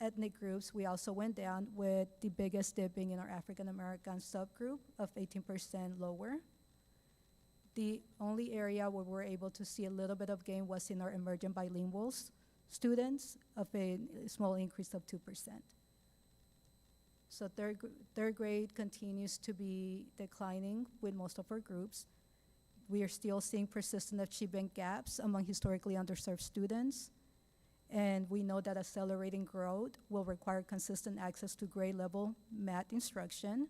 ethnic groups, we also went down, with the biggest dipping in our African American subgroup of 18% lower. The only area where we're able to see a little bit of gain was in our emergent bilinguals students, of a small increase of 2%. So third grade continues to be declining with most of our groups. We are still seeing persistent achievement gaps among historically underserved students. And we know that accelerating growth will require consistent access to grade level math instruction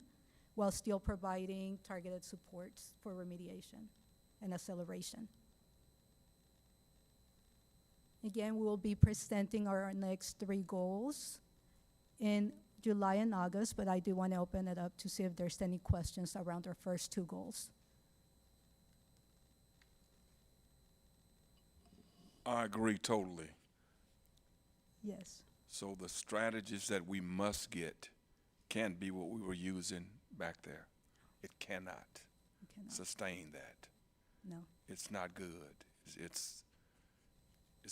while still providing targeted supports for remediation and acceleration. Again, we will be presenting our next 3 goals in July and August, but I do want to open it up to see if there's any questions around our first 2 goals. I agree totally. Yes. So the strategies that we must get can't be what we were using back there. It cannot We cannot. sustain that. No. It's not good. It's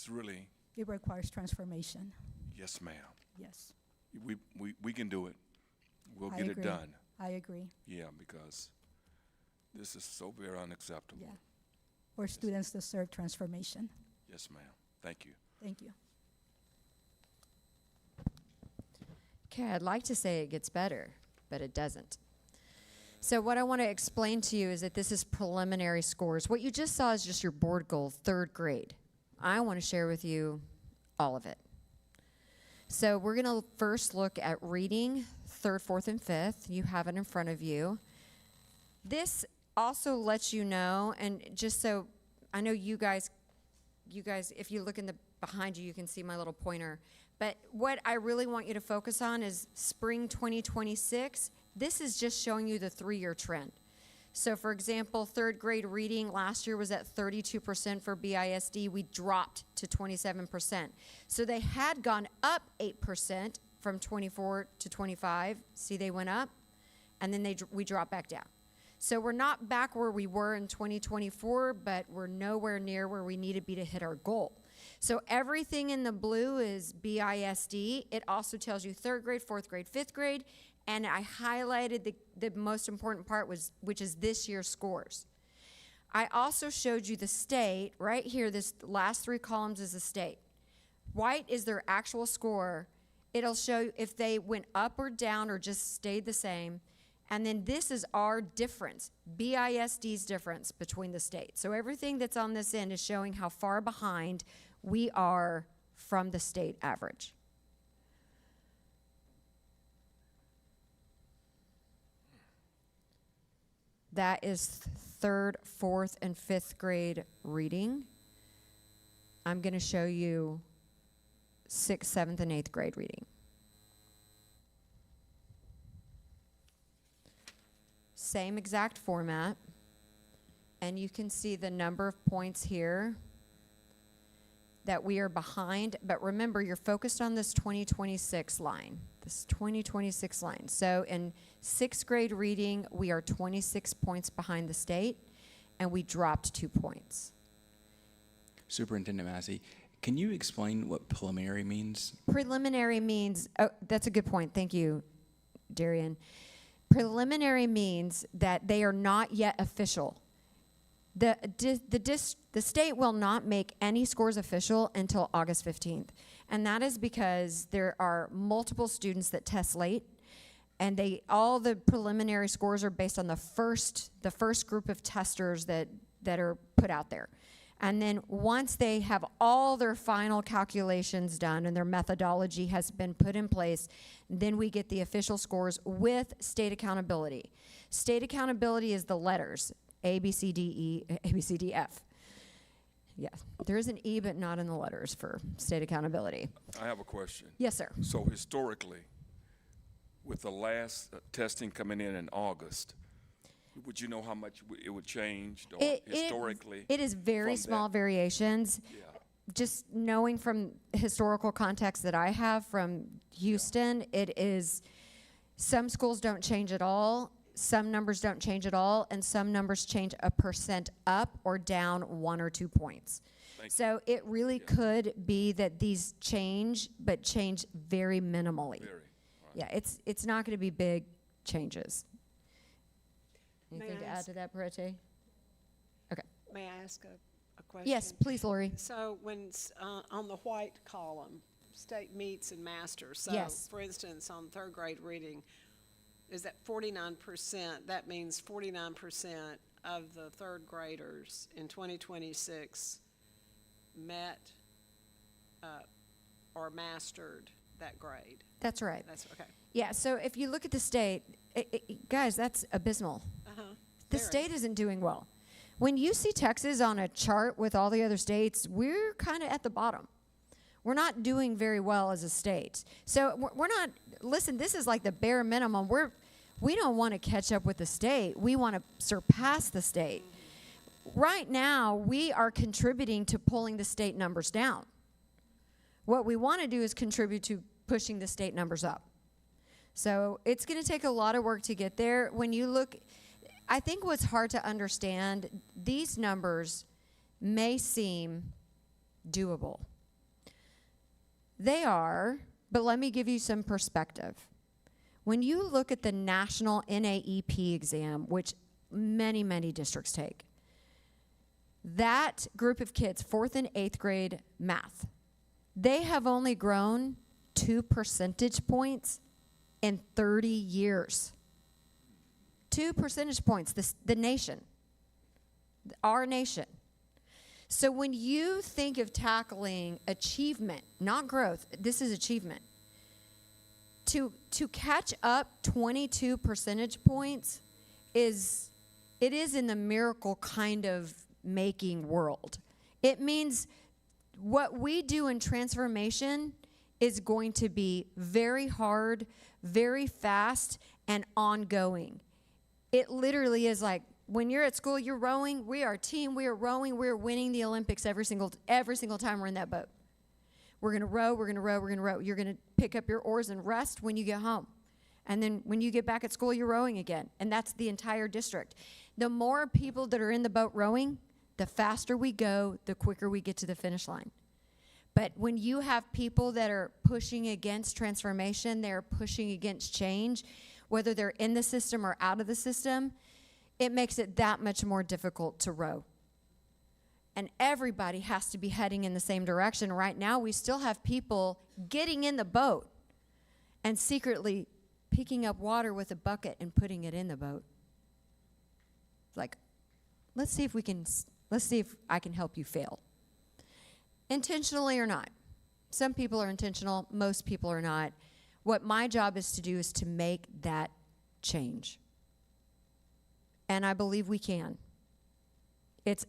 really, It requires transformation. yes, ma'am. Yes. We can do it. We'll I get agree. it done. I agree. Yeah, because this is so very unacceptable. Yeah. Our students deserve transformation. Yes, ma'am. Thank you. Thank you. Okay, I'd like to say it gets better, but it doesn't. So what I want to explain to you is that this is preliminary scores. What you just saw is just your board goal, 3rd grade. I want to share with you all of it. So we're going to first look at reading 3rd, 4th, and 5th. You have it in front of you. This also lets you know, and just so I know you guys, if you look in the behind you, you can see my little pointer. But what I really want you to focus on is spring 2026. This is just showing you the 3-year trend. So for example, 3rd grade reading last year was at 32% for BISD. We dropped to 27%. So they had gone up 8% from 24 to 25. See, they went up, and then we dropped back down. So we're not back where we were in 2024, but we're nowhere near where we need to be to hit our goal. So everything in the blue is BISD. It also tells you 3rd grade, 4th grade, 5th grade, and I highlighted the most important part, which is this year's scores. I also showed you the state. Right here, this last 3 columns is the state. White is their actual score. It'll show you if they went up or down or just stayed the same. And then this is our difference, BISD's difference between the states. So everything that's on this end is showing how far behind we are from the state average. That is 3rd, 4th, and 5th grade reading. I'm going to show you 6th, 7th, and 8th grade reading. Same exact format. And you can see the number of points here that we are behind. But remember, you're focused on this 2026 line. This 2026 line. So in 6th grade reading, we are 26 points behind the state, and we dropped 2 points. Superintendent Massey, can you explain what preliminary means? Preliminary means, oh, that's a good point. Thank you, Darian. Preliminary means that they are not yet official. The state will not make any scores official until August 15th. And that is because there are multiple students that test late, and all the preliminary scores are based on the first group of testers that are put out there. And then once they have all their final calculations done and their methodology has been put in place, then we get the official scores with state accountability. State accountability is the letters, A, B, C, D, E, A, B, C, D, F. Yeah, there is an E, but not in the letters for state accountability. I have a question. Yes, sir. So historically, with the last testing coming in August, would you know how much it would change historically? It is very small variations. Yeah. Just knowing from historical context that I have from Houston, it is, some schools don't change at all, some numbers don't change at all, and some numbers change 1% up or down 1 or 2 points. So it really could be that these change, but change very minimally. Very. Right. Yeah, it's not going to be big changes. May Anything to I add ask- to that, Parete? Okay. May I ask a question? Yes, please, Lori. So when, on the white column, state meets and masters. So Yes. for instance, on 3rd grade reading, is that 49%? That means 49% of the 3rd graders in 2026 met or mastered that grade. That's right. That's okay. Yeah, so if you look at the state, guys, that's abysmal. The Very. state isn't doing well. When you see Texas on a chart with all the other states, we're kind of at the bottom. We're not doing very well as a state. So we're not, listen, this is like the bare minimum. We don't want to catch up with the state. We want to surpass the state. Right now, we are contributing to pulling the state numbers down. What we want to do is contribute to pushing the state numbers up. So it's going to take a lot of work to get there. When you look, I think what's hard to understand, these numbers may seem doable. They are, but let me give you some perspective. When you look at the national NAEP exam, which many, many districts take, that group of kids, 4th and 8th grade math, they have only grown 2 percentage points in 30 years. 2 percentage points, the nation, our nation. So when you think of tackling achievement, not growth, this is achievement, to catch up 22 percentage points is in the miracle kind of making world. It means what we do in transformation is going to be very hard, very fast, and ongoing. It literally is like when you're at school, you're rowing, we are a team, we are rowing, we're winning the Olympics every single time we're in that boat. We're gonna row, we're gonna row, we're gonna row. You're gonna pick up your oars and rest when you get home. And then when you get back at school, you're rowing again. And that's the entire district. The more people that are in the boat rowing, the faster we go, the quicker we get to the finish line. But when you have people that are pushing against transformation, they're pushing against change, whether they're in the system or out of the system, it makes it that much more difficult to row. And everybody has to be heading in the same direction. Right now, we still have people getting in the boat and secretly picking up water with a bucket and putting it in the boat. Like, let's see if I can help you fail. Intentionally or not. Some people are intentional, most people are not. What my job is to do is to make that change. And I believe we can. It's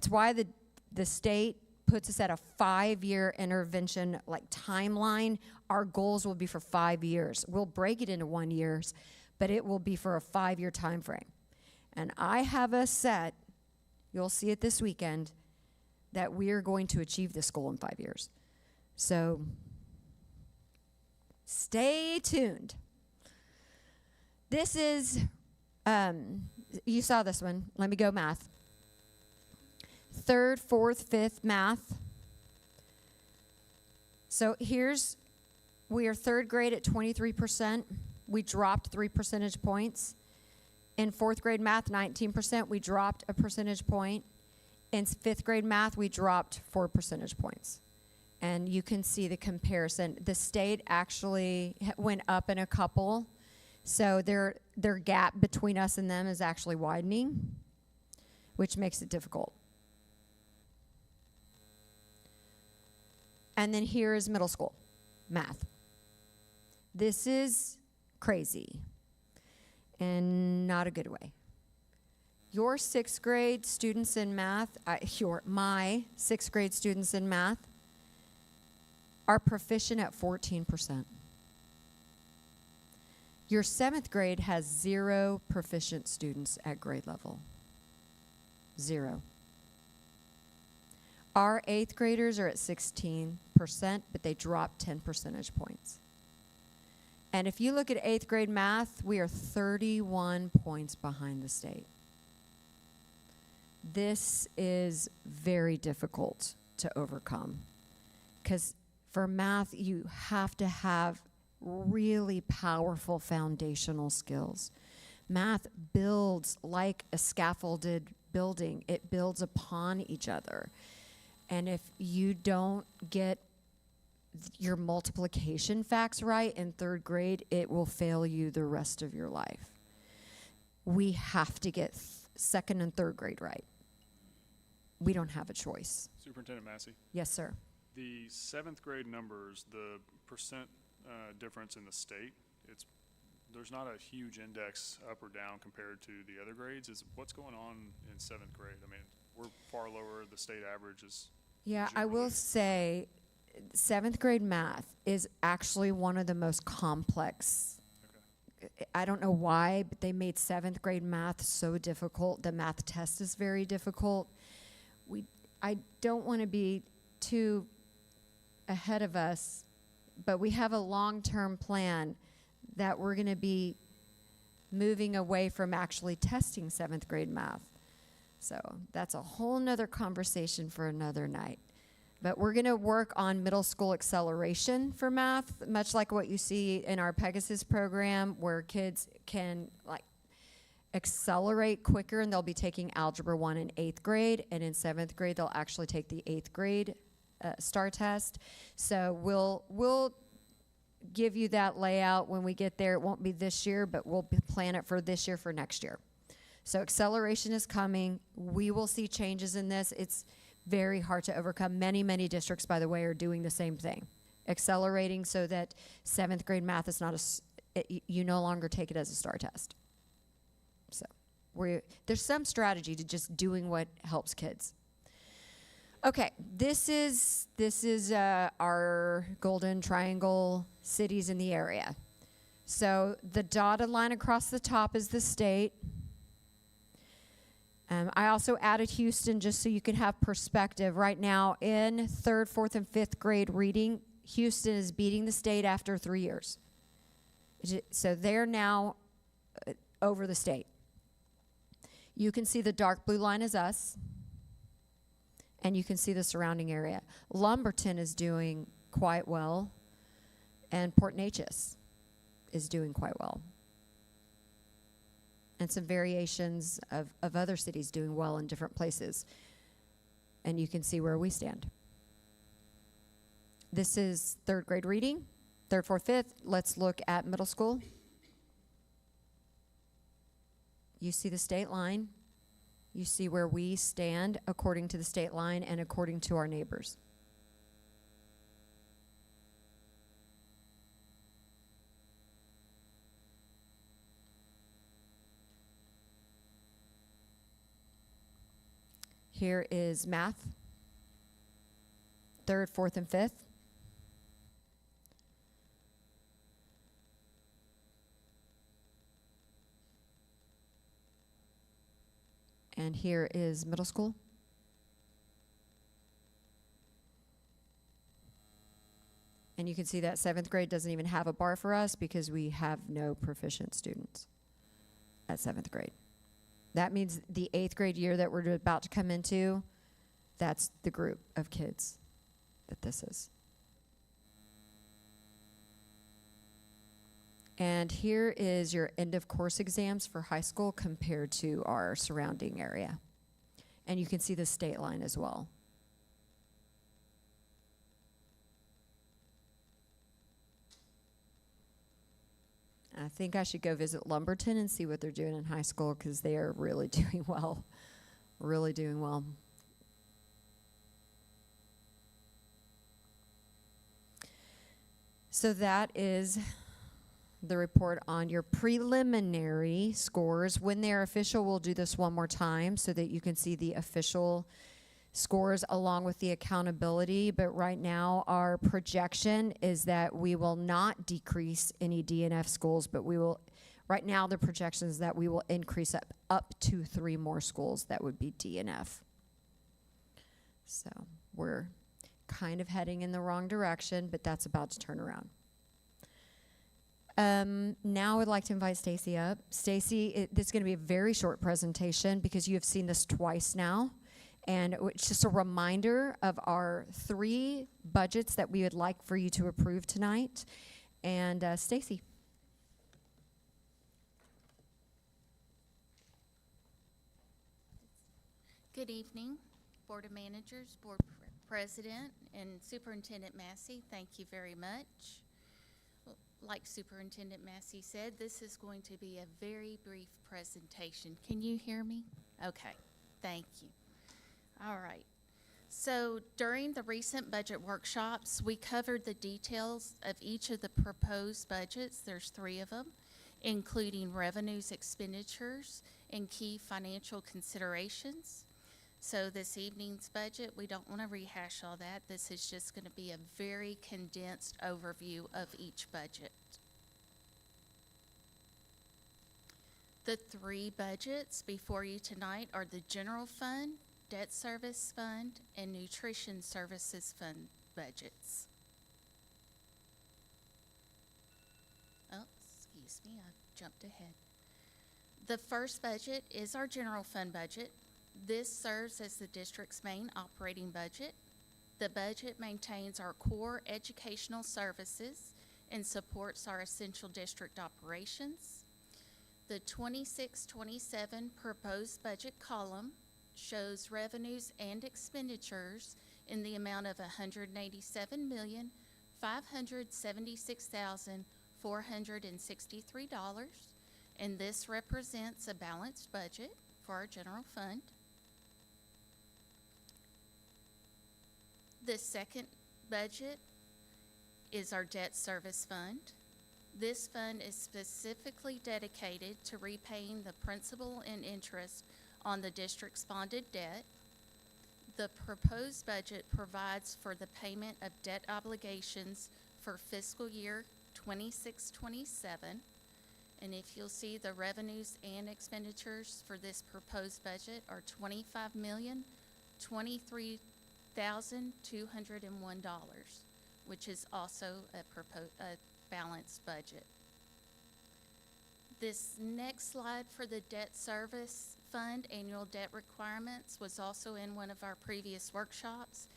why the state puts us at a 5-year intervention like timeline. Our goals will be for 5 years. We'll break it into 1 year, but it will be for a 5-year time frame. And I have us set, you'll see it this weekend, that we are going to achieve this goal in 5 years. So stay tuned. This is, you saw this one. Let me go math. 3rd, 4th, 5th math. So we are 3rd grade at 23%. We dropped 3 percentage points. In 4th grade math, 19%. We dropped a percentage point. In 5th grade math, we dropped 4 percentage points. And you can see the comparison. The state actually went up in a couple. So their gap between us and them is actually widening, which makes it difficult. And then here is middle school math. This is crazy in not a good way. Your 6th grade students in math, my 6th grade students in math are proficient at 14%. Your 7th grade has 0 proficient students at grade level. 0. Our 8th graders are at 16%, but they dropped 10 percentage points. And if you look at 8th grade math, we are 31 points behind the state. This is very difficult to overcome because for math, you have to have really powerful foundational skills. Math builds like a scaffolded building. It builds upon each other. And if you don't get your multiplication facts right in 3rd grade, it will fail you the rest of your life. We have to get 2nd and 3rd grade right. We don't have a choice. Superintendent Massey, Yes, sir. the 7th grade numbers, the percent difference in the state, there's not a huge index up or down compared to the other grades. What's going on in 7th grade? I mean, we're far lower. The state average is. Yeah, I will generally- say 7th grade math is actually one of the most complex. I don't know why, but they made 7th grade math so difficult. The math test is very difficult. I don't want to be too ahead of us, but we have a long-term plan that we're going to be moving away from actually testing 7th grade math. So that's a whole nother conversation for another night. But we're going to work on middle school acceleration for math, much like what you see in our Pegasus program, where kids can accelerate quicker, and they'll be taking Algebra 1 in 8th grade, and in 7th grade they'll actually take the 8th grade STAR test. So we'll give you that layout when we get there. It won't be this year, but we'll plan it for this year for next year. So acceleration is coming. We will see changes in this. It's very hard to overcome. Many, many districts, by the way, are doing the same thing. Accelerating so that 7th grade math is not you no longer take it as a STAR test. So there's some strategy to just doing what helps kids. Okay, this is our golden triangle cities in the area. So the dotted line across the top is the state. I also added Houston just so you can have perspective. Right now in 3rd, 4th, and 5th grade reading, Houston is beating the state after 3 years. So they're now over the state. You can see the dark blue line is us, and you can see the surrounding area. Lumberton is doing quite well, and Port Neches is doing quite well. And some variations of other cities doing well in different places. And you can see where we stand. This is third grade reading, third, fourth, fifth. Let's look at middle school. You see the state line. You see where we stand according to the state line and according to our neighbors. Here is math, third, fourth, and fifth. And here is middle school. And you can see that seventh grade doesn't even have a bar for us because we have no proficient students at seventh grade. That means the eighth grade year that we're about to come into, that's the group of kids that this is. And here is your end of course exams for high school compared to our surrounding area. And you can see the state line as well. I think I should go visit Lumberton and see what they're doing in high school because they are really doing well, really doing well. So that is the report on your preliminary scores. When they're official, we'll do this one more time so that you can see the official scores along with the accountability. But right now, our projection is that we will not decrease any DNF schools, but we will, right now the projection is that we will increase up to 3 more schools that would be DNF. So we're kind of heading in the wrong direction, but that's about to turn around. Now I would like to invite Stacy up. Stacy, this is going to be a very short presentation because you have seen this twice now. And it's just a reminder of our 3 budgets that we would like for you to approve tonight. And Stacy. Good evening, Board of Managers, Board President, and Superintendent Massey. Thank you very much. Like Superintendent Massey said, this is going to be a very brief presentation. Can you hear me? Okay, thank you. All right. So during the recent budget workshops, we covered the details of each of the proposed budgets. There's 3 of them, including revenues, expenditures, and key financial considerations. So this evening's budget, we don't want to rehash all that. This is just going to be a very condensed overview of each budget. The 3 budgets before you tonight are the General Fund, Debt Service Fund, and Nutrition Services Fund budgets. Oh, excuse me, I jumped ahead. The first budget is our General Fund budget. This serves as the district's main operating budget. The budget maintains our core educational services and supports our essential district operations. The 26-27 proposed budget column shows revenues and expenditures in the amount of $187,576,463, and this represents a balanced budget for our general fund. The second budget is our debt service fund. This fund is specifically dedicated to repaying the principal and interest on the district's bonded debt. The proposed budget provides for the payment of debt obligations for fiscal year 26-27. And if you'll see, the revenues and expenditures for this proposed budget are $25,023,201, which is also a balanced budget. This next slide for the debt service fund annual debt requirements was also in one of our previous workshops.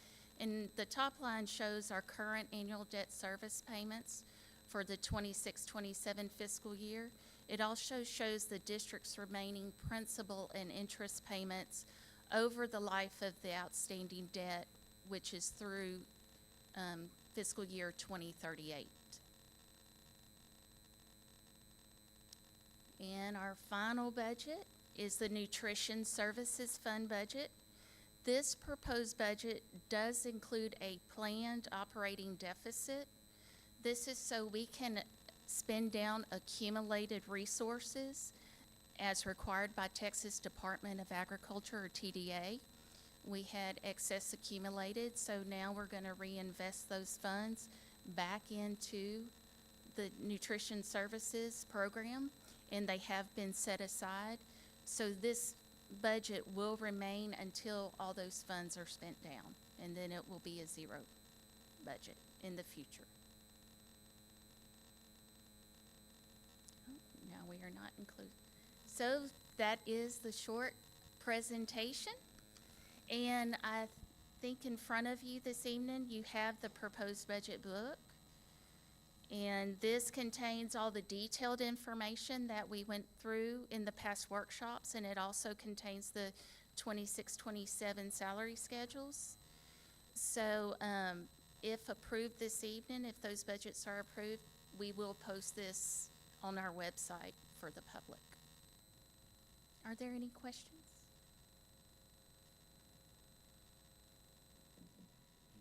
And the top line shows our current annual debt service payments for the 26-27 fiscal year. It also shows the district's remaining principal and interest payments over the life of the outstanding debt, which is through fiscal year 2038. And our final budget is the Nutrition Services Fund budget. This proposed budget does include a planned operating deficit. This is so we can spend down accumulated resources as required by Texas Department of Agriculture, or TDA. We had excess accumulated, so now we're going to reinvest those funds back into the nutrition services program, and they have been set aside. So this budget will remain until all those funds are spent down, and then it will be a zero budget in the future. Now we are not included. So that is the short presentation. And I think in front of you this evening, you have the proposed budget book. And this contains all the detailed information that we went through in the past workshops, and it also contains the 26-27 salary schedules. So if approved this evening, if those budgets are approved, we will post this on our website for the public. Are there any questions?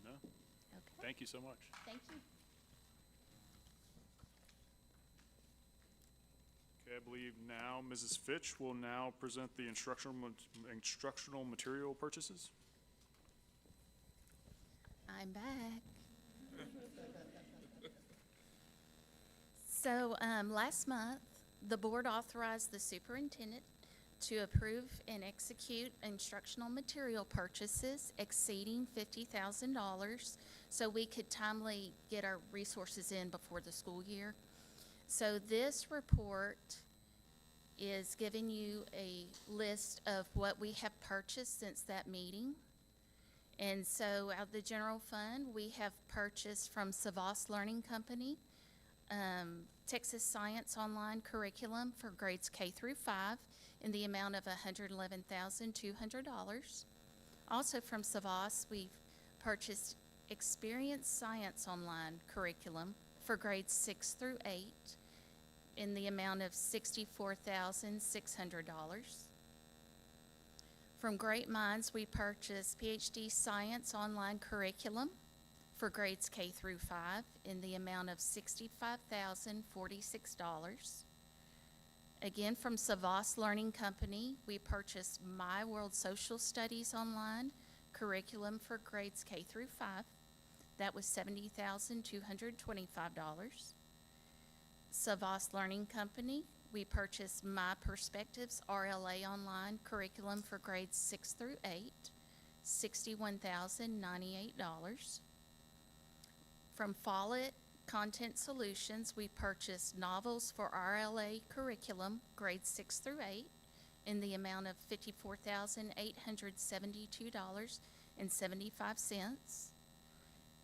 No? Okay. Thank you so much. Thank you. Okay, I believe now Mrs. Fitch will now present the instructional material purchases. I'm back. So last month, the board authorized the superintendent to approve and execute instructional material purchases exceeding $50,000 so we could timely get our resources in before the school year. So this report is giving you a list of what we have purchased since that meeting. And so out of the general fund, we have purchased from Savas Learning Company, Texas Science Online Curriculum for grades K through 5 in the amount of $111,200. Also from Savas, we've purchased Experience Science Online Curriculum for grades 6 through 8 in the amount of $64,600. From Great Minds, we purchased PhD Science Online Curriculum for grades K through 5 in the amount of $65,046. Again, from Savas Learning Company, we purchased My World Social Studies Online Curriculum for grades K through 5. That was $70,225. Savas Learning Company, we purchased My Perspectives RLA Online Curriculum for grades 6 through 8, $61,098. From Follett Content Solutions, we purchased Novels for RLA Curriculum, grades 6 through 8, in the amount of $54,872.75.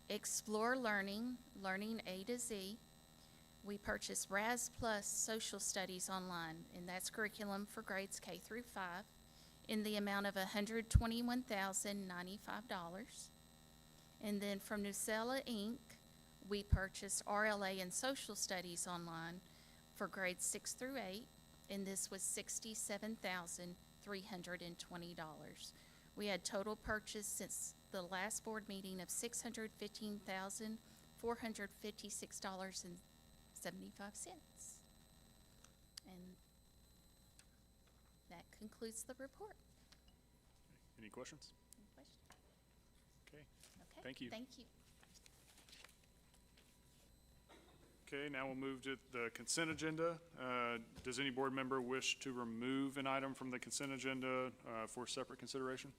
Explore Learning, Learning A to Z, we purchased Raz Plus Social Studies Online, and that's curriculum for grades K through 5, in the amount of $121,095. And then from Nucella Inc., we purchased RLA and Social Studies Online for grades 6 through 8, and this was $67,320. We had total purchase since the last board meeting of $615,456.75. And that concludes the report. Any questions? Any questions? Okay, Okay. Thank you. Thank you. Okay, now we'll move to the consent agenda. Does any board member wish to remove an item from the consent agenda for separate consideration?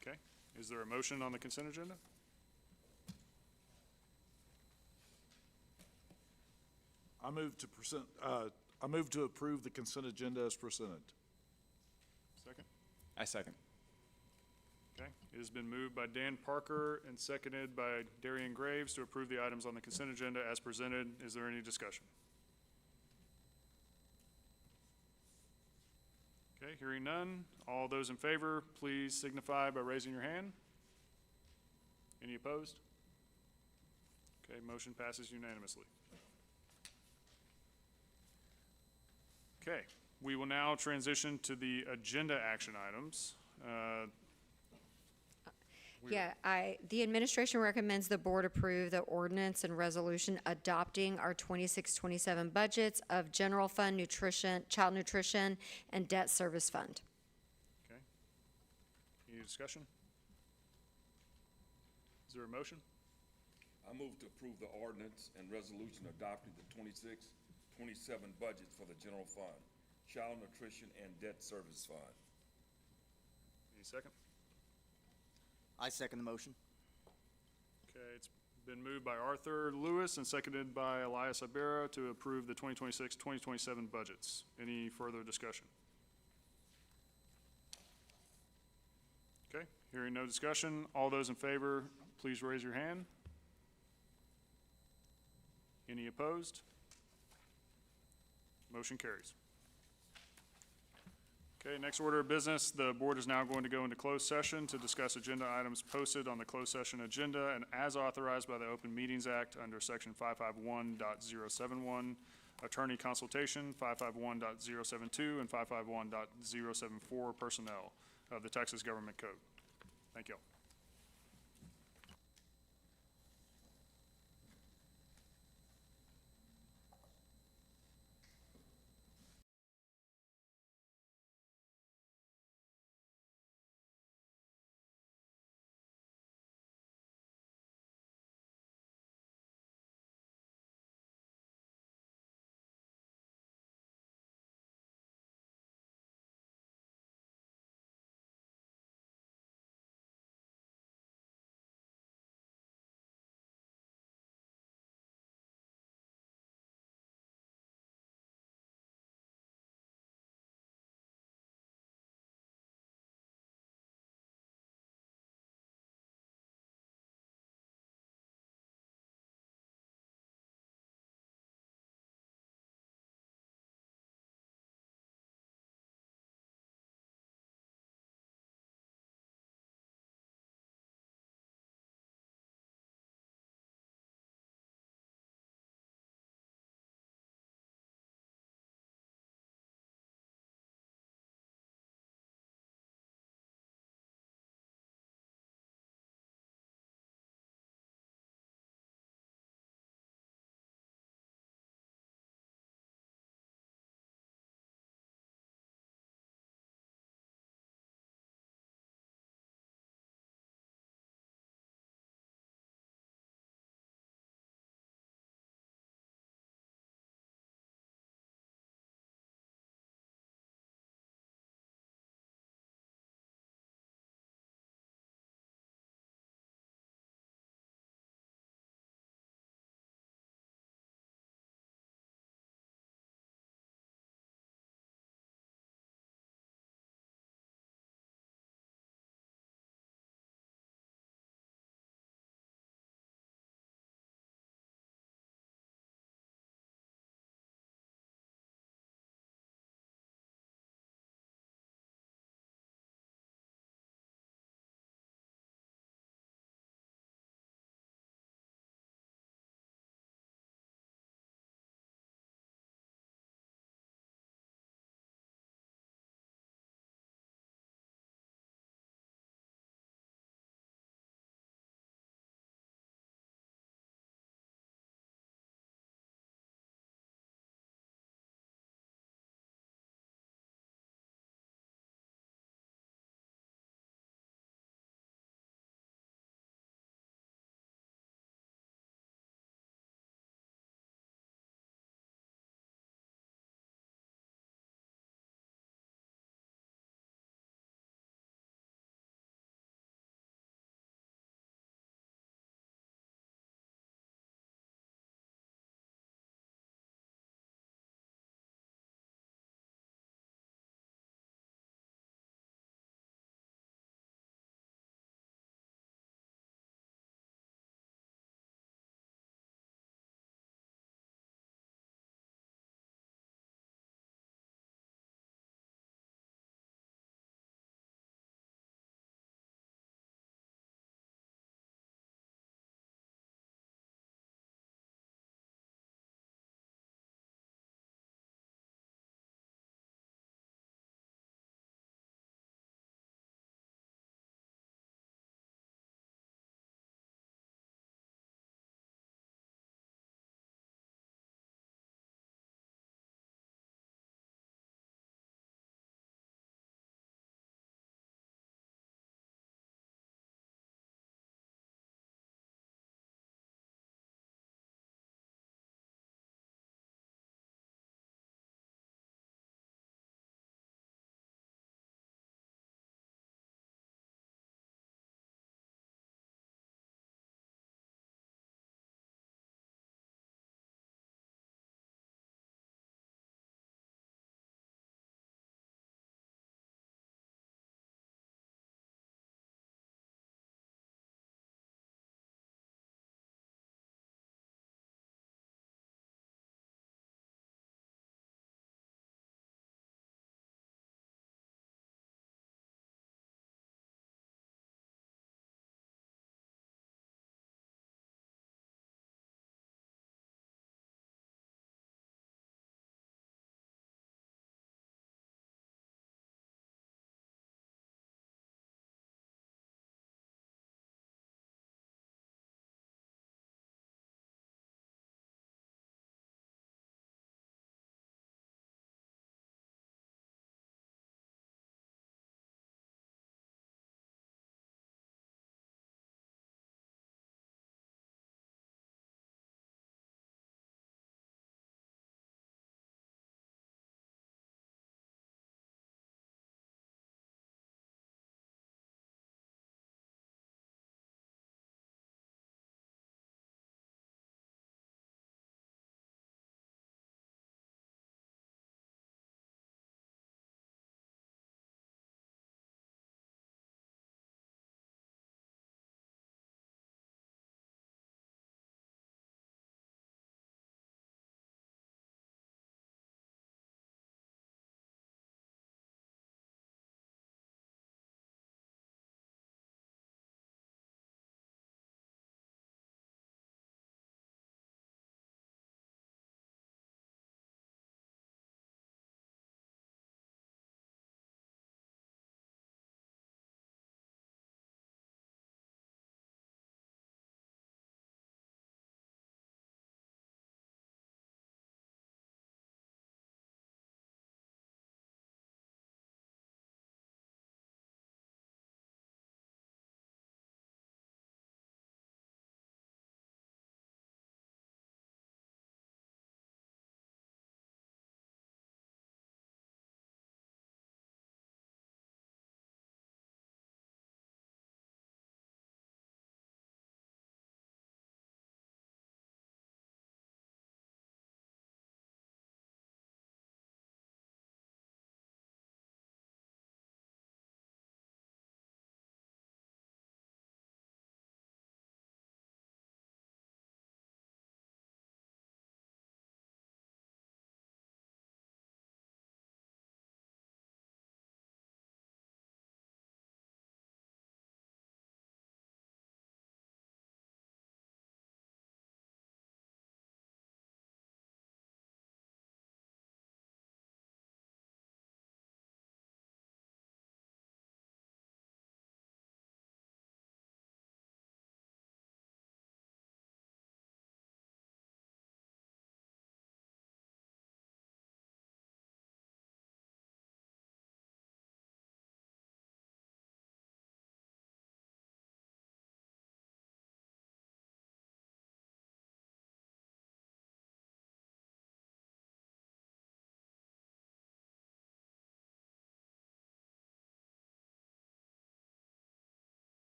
Okay, is there a motion on the consent agenda? I move to approve the consent agenda as presented. Second? I second. Okay, it has been moved by Dan Parker and seconded by Darian Graves to approve the items on the consent agenda as presented. Is there any discussion? Okay, hearing none. All those in favor, please signify by raising your hand. Any opposed? Okay, motion passes unanimously. Okay, we will now transition to the agenda action items. The administration recommends the board approve the ordinance and resolution adopting our 26-27 budgets of general fund, nutrition, child nutrition, and debt service fund. Okay. Any discussion? Is there a motion? I move to approve the ordinance and resolution adopting the 26-27 budgets for the general fund, child nutrition, and debt service fund. Any second? I second the motion. Okay, it's been moved by Arthur Lewis and seconded by Elias Ibarra to approve the 2026-2027 budgets. Any further discussion? Okay, hearing no discussion, all those in favor, please raise your hand. Any opposed? Motion carries. Okay, next order of business, the board is now going to go into closed session to discuss agenda items posted on the closed session agenda and as authorized by the Open Meetings Act under section 551.071, attorney consultation, 551.072, and 551.074 personnel of the Texas Government Code. Thank you all.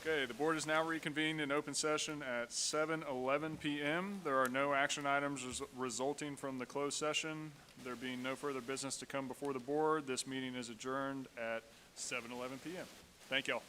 Okay, the board is now reconvened in open session at 7:11 PM. There are no action items resulting from the closed session. There being no further business to come before the board, this meeting is adjourned at 7:11 PM. Thank y'all.